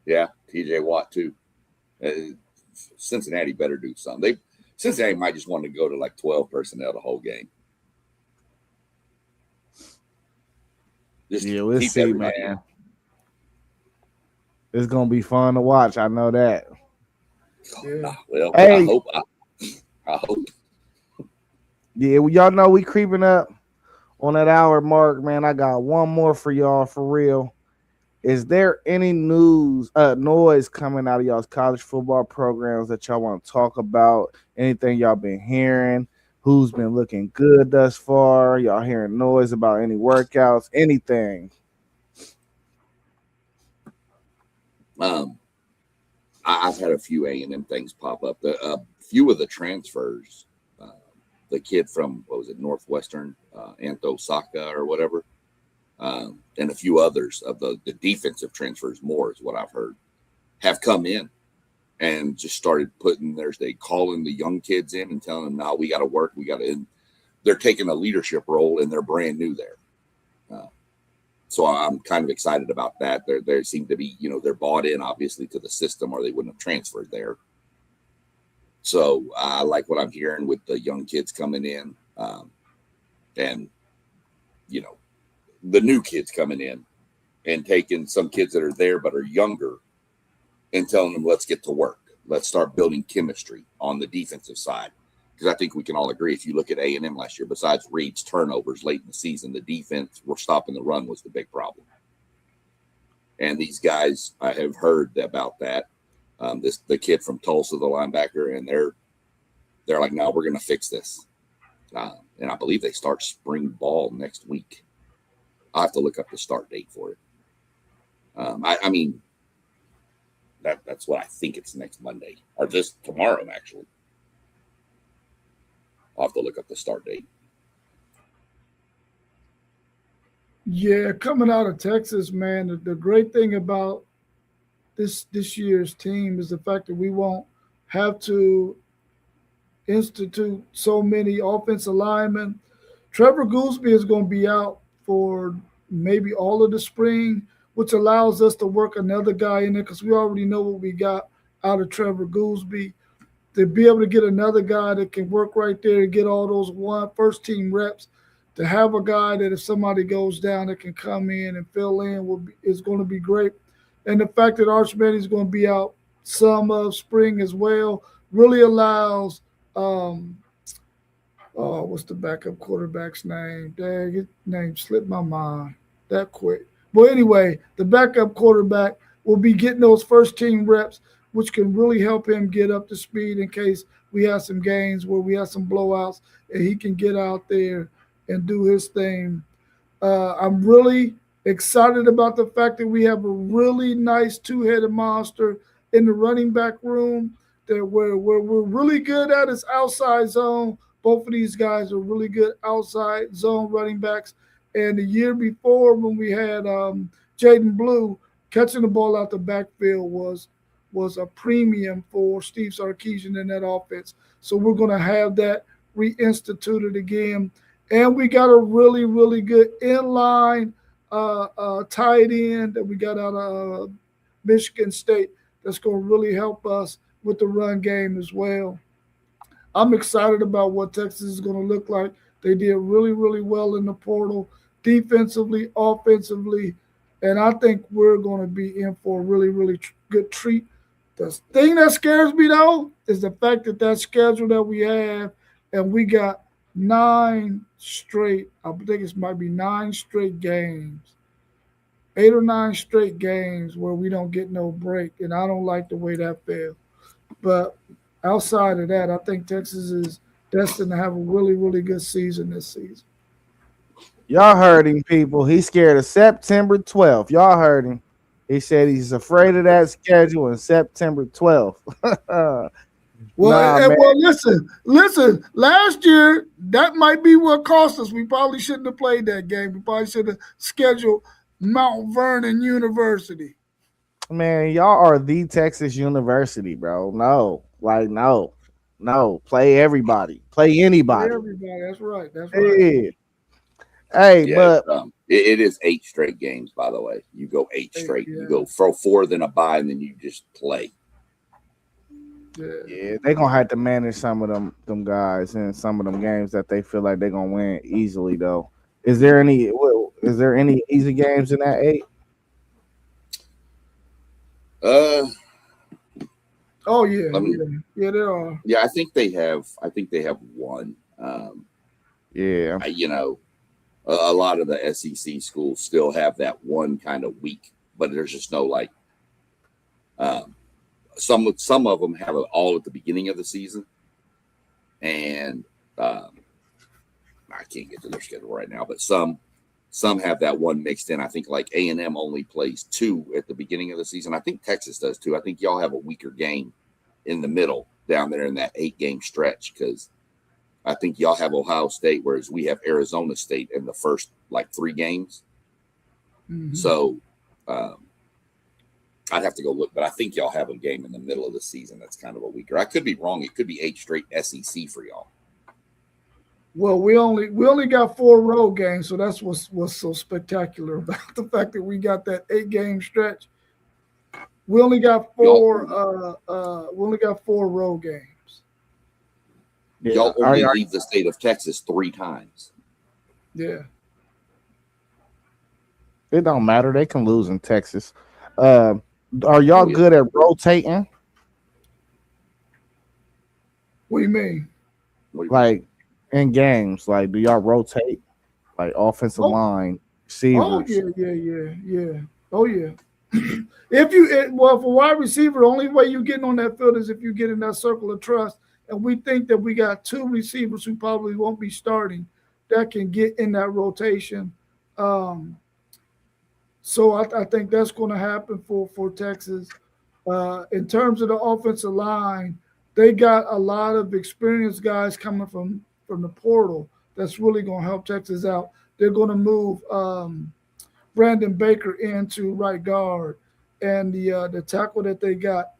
[SPEAKER 3] yeah, T.J. Watt too. Cincinnati better do something. Cincinnati might just want to go to like 12 personnel the whole game.
[SPEAKER 1] Just we'll see, man. It's gonna be fun to watch. I know that.
[SPEAKER 3] Yeah. Well, hey. I hope.
[SPEAKER 1] Yeah, well, y'all know we creeping up on that hour mark, man. I got one more for y'all for real. Is there any noise coming out of y'all's college football programs that y'all want to talk about? Anything y'all been hearing? Who's been looking good thus far? Y'all hearing noise about any workouts? Anything?
[SPEAKER 3] I've had a few A&M things pop up. A few of the transfers. The kid from, what was it, Northwestern, Anto Saka or whatever, and a few others of the defensive transfers, more is what I've heard, have come in and just started calling the young kids in and telling them, no, we got to work. They're taking a leadership role and they're brand new there. So I'm kind of excited about that. They seem to be, they're bought in obviously to the system or they wouldn't have transferred there. So I like what I'm hearing with the young kids coming in, and the new kids coming in and taking some kids that are there but are younger and telling them, let's get to work. Let's start building chemistry on the defensive side. Because I think we can all agree, if you look at A&M last year, besides Reed's turnovers late in the season, the defense were stopping the run was the big problem. And these guys, I have heard about that. The kid from Tulsa, the linebacker, and they're like, no, we're going to fix this. And I believe they start spring ball next week. I'll have to look up the start date for it. I mean, that's what I think it's next Monday or just tomorrow, actually. I'll have to look up the start date.
[SPEAKER 2] Yeah, coming out of Texas, man, the great thing about this year's team is the fact that we won't have to institute so many offensive linemen. Trevor Goolsby is going to be out for maybe all of the spring, which allows us to work another guy in there because we already know what we got out of Trevor Goolsby. To be able to get another guy that can work right there and get all those first team reps, to have a guy that if somebody goes down that can come in and fill in is going to be great. And the fact that Arch Manning is going to be out some of spring as well really allows what's the backup quarterback's name? Dang, his name slipped my mind that quick. But anyway, the backup quarterback will be getting those first team reps, which can really help him get up to speed in case we had some games where we had some blowouts, and he can get out there and do his thing. I'm really excited about the fact that we have a really nice two-headed monster in the running back room that where we're really good at is outside zone. Both of these guys are really good outside zone running backs. And the year before when we had Jaden Blue catching the ball out the backfield was a premium for Steve Sarkisian in that offense. So we're going to have that reinstituted again. And we got a really, really good inline tight end that we got out of Michigan State that's going to really help us with the run game as well. I'm excited about what Texas is going to look like. They did really, really well in the portal, defensively, offensively, and I think we're going to be in for a really, really good treat. The thing that scares me, though, is the fact that schedule that we have, and we got 9 straight, I think it might be 9 straight games, 8 or 9 straight games where we don't get no break, and I don't like the way that feels. But outside of that, I think Texas is destined to have a really, really good season this season.
[SPEAKER 1] Y'all heard him, people. He's scared of September 12th. Y'all heard him. He said he's afraid of that schedule in September 12th.
[SPEAKER 2] Well, well, listen. Last year, that might be what cost us. We probably shouldn't have played that game. We probably should have scheduled Mount Vernon University.
[SPEAKER 1] Man, y'all are the Texas University, bro. No. Play everybody. Play anybody.
[SPEAKER 2] Play everybody. That's right.
[SPEAKER 1] Yeah. Hey,
[SPEAKER 3] Yeah,
[SPEAKER 1] but
[SPEAKER 3] it is 8 straight games, by the way. You go 8 straight.
[SPEAKER 2] Yeah.
[SPEAKER 3] You go throw 4, then a bye, and then you just play.
[SPEAKER 1] Yeah, they're gonna have to manage some of them guys in some of them games that they feel like they're gonna win easily. Though, is there any easy games in that 8?
[SPEAKER 2] Oh yeah, there are.
[SPEAKER 3] Yeah, I think they have one.
[SPEAKER 1] Yeah,
[SPEAKER 3] a lot of the SEC schools still have that one kind of week, but there's just no like. Some of them have it all at the beginning of the season, and I can't get to their schedule right now. But some have that one mixed in. I think like A&M only plays 2 at the beginning of the season. I think Texas does too. I think y'all have a weaker game in the middle down there in that 8-game stretch because I think y'all have Ohio State, whereas we have Arizona State in the first like 3 games. Mm-hmm. So. I'd have to go look, but I think y'all have a game in the middle of the season that's kind of a weaker. I could be wrong. It could be 8 straight SEC for y'all.
[SPEAKER 2] Well, we only got 4 road games, so that's what's so spectacular about the fact that we got that 8-game stretch. We only got 4. We only got 4 road games.
[SPEAKER 3] Yeah. Y'all only leave the state of Texas 3 times.
[SPEAKER 2] Yeah.
[SPEAKER 1] It don't matter. They can lose in Texas. Are y'all good at rotating?
[SPEAKER 2] What do you mean?
[SPEAKER 1] Like in games, like do y'all rotate? Like offensive line, receivers?
[SPEAKER 2] Oh yeah. Oh yeah. For wide receiver, the only way you're getting on that field is if you get in that circle of trust. And we think that we got 2 receivers who probably won't be starting that can get in that rotation. So I think that's going to happen for Texas. In terms of the offensive line, they got a lot of experienced guys coming from the portal that's really going to help Texas out. They're going to move Brandon Baker into right guard, and the tackle that they got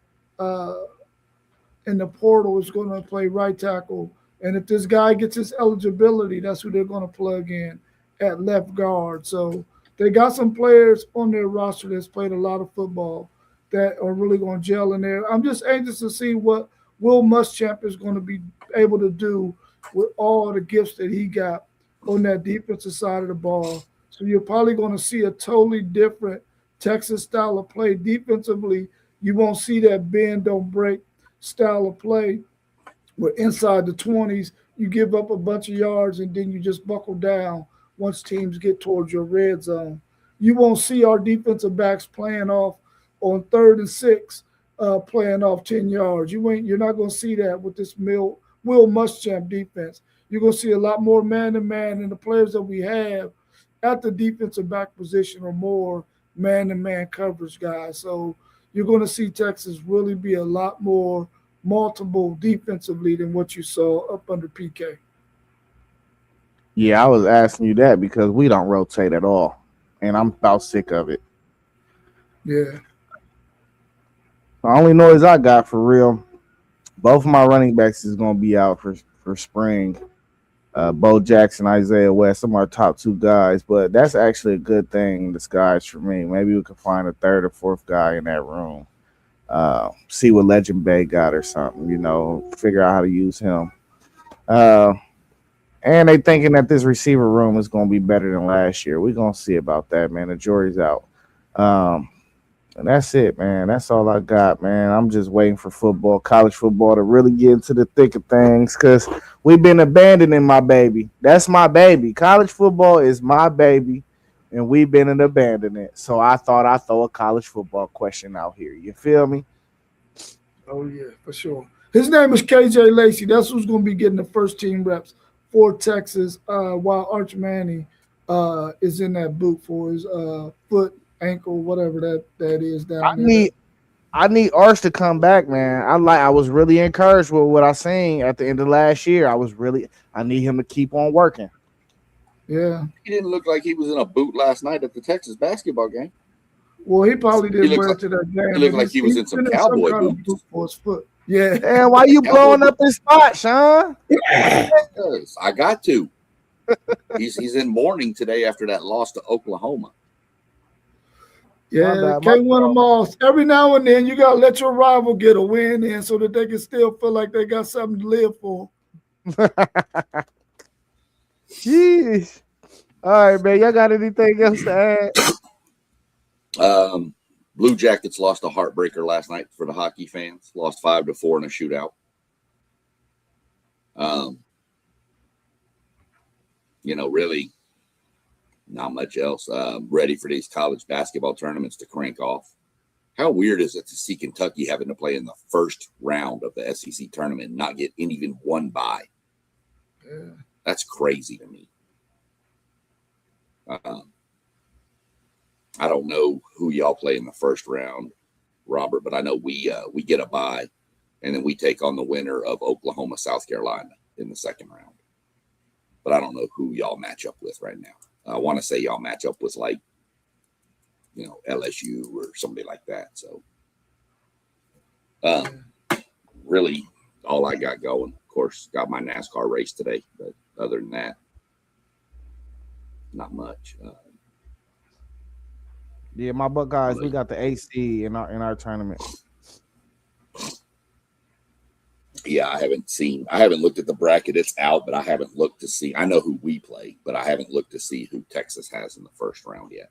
[SPEAKER 2] in the portal is going to play right tackle. And if this guy gets his eligibility, that's who they're going to plug in at left guard. So they got some players on their roster that's played a lot of football that are really going to gel in there. I'm just anxious to see what Will Muschamp is going to be able to do with all the gifts that he got on that defensive side of the ball. So you're probably going to see a totally different Texas style of play. Defensively, you won't see that bend, don't break style of play where inside the 20s, you give up a bunch of yards and then you just buckle down once teams get towards your red zone. You won't see our defensive backs playing off on 3rd and 6 playing off 10 yards. You're not going to see that with this Will Muschamp defense. You're going to see a lot more man-to-man, and the players that we have at the defensive back position are more man-to-man coverage guys. So you're going to see Texas really be a lot more multiple defensively than what you saw up under PK.
[SPEAKER 1] Yeah, I was asking you that because we don't rotate at all, and I'm about sick of it.
[SPEAKER 2] Yeah.
[SPEAKER 1] The only noise I got for real, both of my running backs is going to be out for spring. Bo Jackson, Isaiah West, some of our top two guys, but that's actually a good thing in disguise for me. Maybe we could find a third or fourth guy in that room. See what Legend Bay got or something, figure out how to use him. And they thinking that this receiver room is going to be better than last year. We're going to see about that, man. The jury's out. And that's it, man. That's all I got, man. I'm just waiting for football, college football, to really get into the thick of things because we've been abandoning my baby. That's my baby. College football is my baby, and we've been abandoning it. So I thought I'd throw a college football question out here. You feel me?
[SPEAKER 2] Oh, yeah, for sure. His name is KJ Lacey. That's who's going to be getting the first team reps for Texas while Arch Manning is in that boot for his foot, ankle, whatever that is down there.
[SPEAKER 1] I need Arch to come back, man. I was really encouraged with what I seen at the end of last year. I need him to keep on working.
[SPEAKER 2] Yeah.
[SPEAKER 3] He didn't look like he was in a boot last night at the Texas basketball game.
[SPEAKER 2] Well, he probably didn't wear it to that game.
[SPEAKER 3] He looked like he was in some cowboy boots.
[SPEAKER 2] Boot for his foot. Yeah.
[SPEAKER 1] Damn, why you blowing up his spot, Sean?
[SPEAKER 3] I got to. He's in mourning today after that loss to Oklahoma.
[SPEAKER 2] Yeah, can't win them all. Every now and then, you got to let your rival get a win in so that they can still feel like they got something to live for.
[SPEAKER 1] Jeez. All right, man. Y'all got anything else to
[SPEAKER 3] add? Blue Jackets lost a heartbreaker last night for the hockey fans. Lost 5-4 in a shootout. Really not much else. Ready for these college basketball tournaments to crank off. How weird is it to see Kentucky having to play in the first round of the SEC tournament and not get even one bye?
[SPEAKER 2] Yeah.
[SPEAKER 3] That's crazy to me. I don't know who y'all play in the first round, Robert, but I know we get a bye, and then we take on the winner of Oklahoma, South Carolina in the second round. But I don't know who y'all match up with right now. I want to say y'all match up with LSU or somebody like that. So, really, all I got going. Of course, got my NASCAR race today, but other than that, not much.
[SPEAKER 1] Yeah, my Buckeyes, we got the AC in our tournament.
[SPEAKER 3] Yeah, I haven't looked at the bracket. It's out, but I haven't looked to see. I know who we play, but I haven't looked to see who Texas has in the first round yet.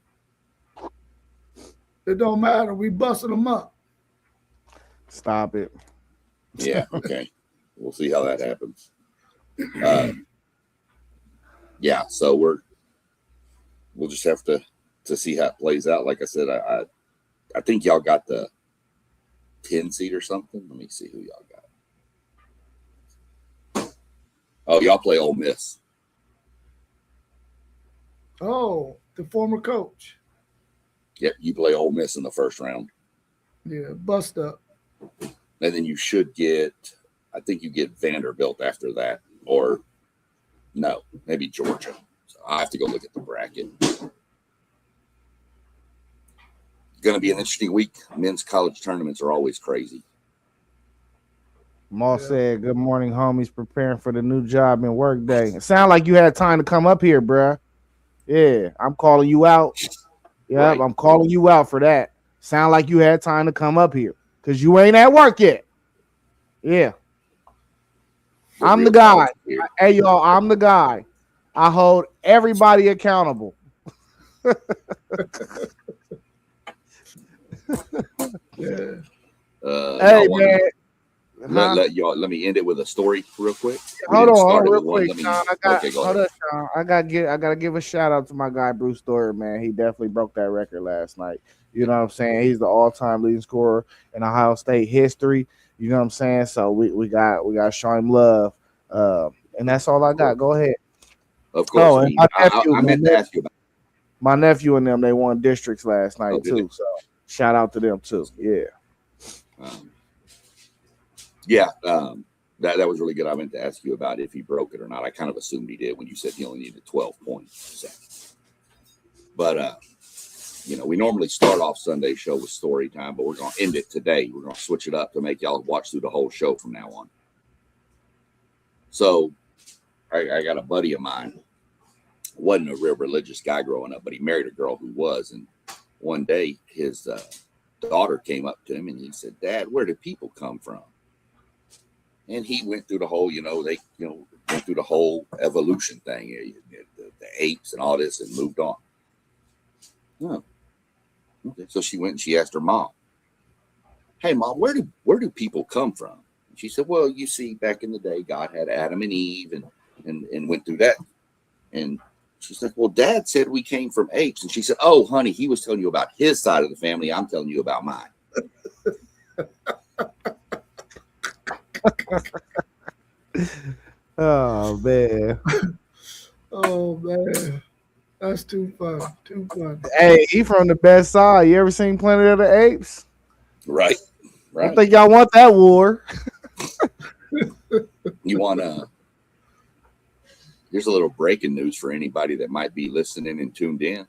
[SPEAKER 2] It don't matter. We busted them up.
[SPEAKER 1] Stop it.
[SPEAKER 3] Yeah, okay. We'll see how that happens. Yeah, so we'll just have to see how it plays out. Like I said, I think y'all got the 10 seed or something. Let me see who y'all got. Oh, y'all play Ole Miss.
[SPEAKER 2] Oh, the former coach.
[SPEAKER 3] Yep, you play Ole Miss in the first round.
[SPEAKER 2] Yeah, bust up.
[SPEAKER 3] And then you should get, I think you get Vanderbilt after that. Or, no, maybe Georgia. So I have to go look at the bracket. Going to be an interesting week. Men's college tournaments are always crazy.
[SPEAKER 1] Moss said, "Good morning, homies. Preparing for the new job and work day." It sound like you had time to come up here, bruh. Yeah, I'm calling you out. Yeah, right. I'm calling you out for that. Sound like you had time to come up here because you ain't at work yet. Yeah. I'm the guy. Hey, y'all, I'm the guy. I hold everybody accountable.
[SPEAKER 2] Yeah.
[SPEAKER 1] Hey, man.
[SPEAKER 3] Let me end it with a story real quick.
[SPEAKER 1] Hold on, real quick, Sean. Sean. I gotta give a shout out to my guy Bruce Story, man. He definitely broke that record last night. You know what I'm saying? He's the all-time leading scorer in Ohio State history. You know what I'm saying? So we got to show him love. And that's all I got. Go ahead.
[SPEAKER 3] Of course.
[SPEAKER 1] Oh, and
[SPEAKER 3] I meant to ask you about
[SPEAKER 1] my nephew and them. They won districts last night too. So shout out to them too. Yeah.
[SPEAKER 3] That was really good. I meant to ask you about if he broke it or not. I kind of assumed he did when you said he only needed 12 points. But we normally start off Sunday show with story time, but we're going to end it today. We're going to switch it up to make y'all watch through the whole show from now on. So I got a buddy of mine, wasn't a real religious guy growing up, but he married a girl who was. And one day his daughter came up to him and he said, "Dad, where do people come from?" And he went through the whole, went through the whole evolution thing, the apes and all this, and moved on. Oh. Okay. So she went and she asked her mom, "Hey, Mom, where do people come from?" And she said, "Well, you see, back in the day, God had Adam and Eve and went through that." And she's like, "Well, Dad said we came from apes." And she said, "Oh, honey, he was telling you about his side of the family. I'm telling you about mine."
[SPEAKER 1] Oh man.
[SPEAKER 2] Oh man. That's too fun. Too fun.
[SPEAKER 1] Hey, he from the best side. You ever seen Planet of the Apes?
[SPEAKER 3] Right.
[SPEAKER 1] I think y'all want that war.
[SPEAKER 3] You want here's a little breaking news for anybody that might be listening and tuned in.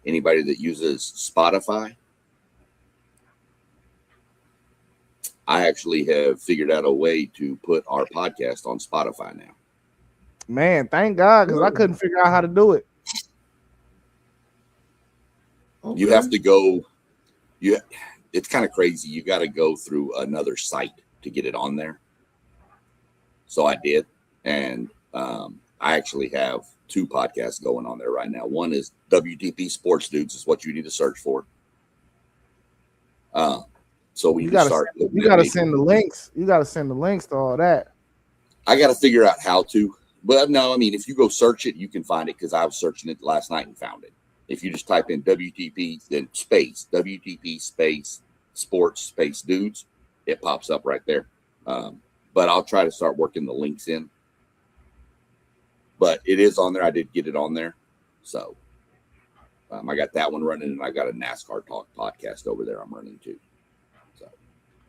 [SPEAKER 3] Anybody that uses Spotify. I actually have figured out a way to put our podcast on Spotify now.
[SPEAKER 1] Man, thank God, because I couldn't figure out how to do it.
[SPEAKER 3] Okay. You have to go. It's kind of crazy. You got to go through another site to get it on there. So I did, and I actually have 2 podcasts going on there right now. One is WTP Sports Dudes, is what you need to search for. So we can start.
[SPEAKER 1] You got to send the links. You got to send the links to all that.
[SPEAKER 3] I got to figure out how to. But no, I mean, if you go search it, you can find it, because I was searching it last night and found it. If you just type in WTP, then space, WTP space, sports space dudes, it pops up right there. But I'll try to start working the links in. But it is on there. I did get it on there. So I got that one running, and I got a NASCAR Talk podcast over there I'm running too. So,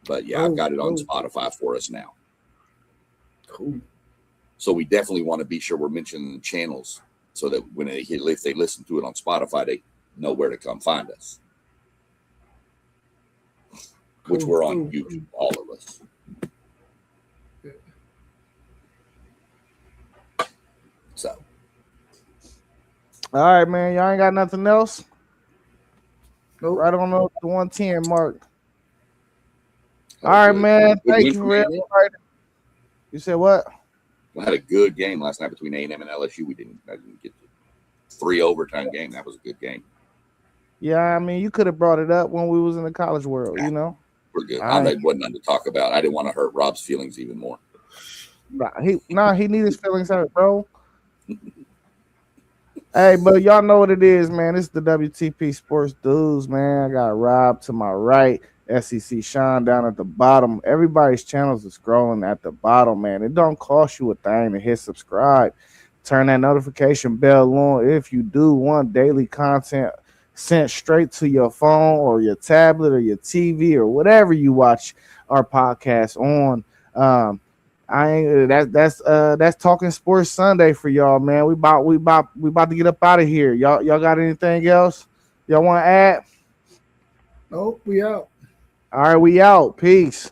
[SPEAKER 3] but yeah, I've got it on Spotify for us now.
[SPEAKER 2] Cool.
[SPEAKER 3] So we definitely want to be sure we're mentioning the channels, so that if they listen to it on Spotify, they know where to come find us. Cool. Which we're on YouTube, all of us. So.
[SPEAKER 1] All right, man. Y'all ain't got nothing else?
[SPEAKER 2] Nope.
[SPEAKER 1] Right on the 110 mark. All right, man. Thank you for everybody. You said what?
[SPEAKER 3] We had a good game last night between A&M and LSU. I didn't get the 3 overtime game. That was a good game.
[SPEAKER 1] Yeah, I mean, you could have brought it up when we was in the college world, you know.
[SPEAKER 3] We're good. It wasn't nothing to talk about. I didn't want to hurt Rob's feelings even more.
[SPEAKER 1] He needs his feelings hurt, bro. Hey, but y'all know what it is, man. This is the WTP Sports Dudes, man. I got Rob to my right, SEC Sean down at the bottom. Everybody's channels is scrolling at the bottom, man. It don't cost you a thing to hit subscribe. Turn that notification bell on if you do want daily content sent straight to your phone or your tablet or your TV or whatever you watch our podcast on. That's Talking Sports Sunday for y'all, man. We about to get up out of here. Y'all got anything else y'all want to add?
[SPEAKER 2] Nope, we out.
[SPEAKER 1] All right, we out. Peace.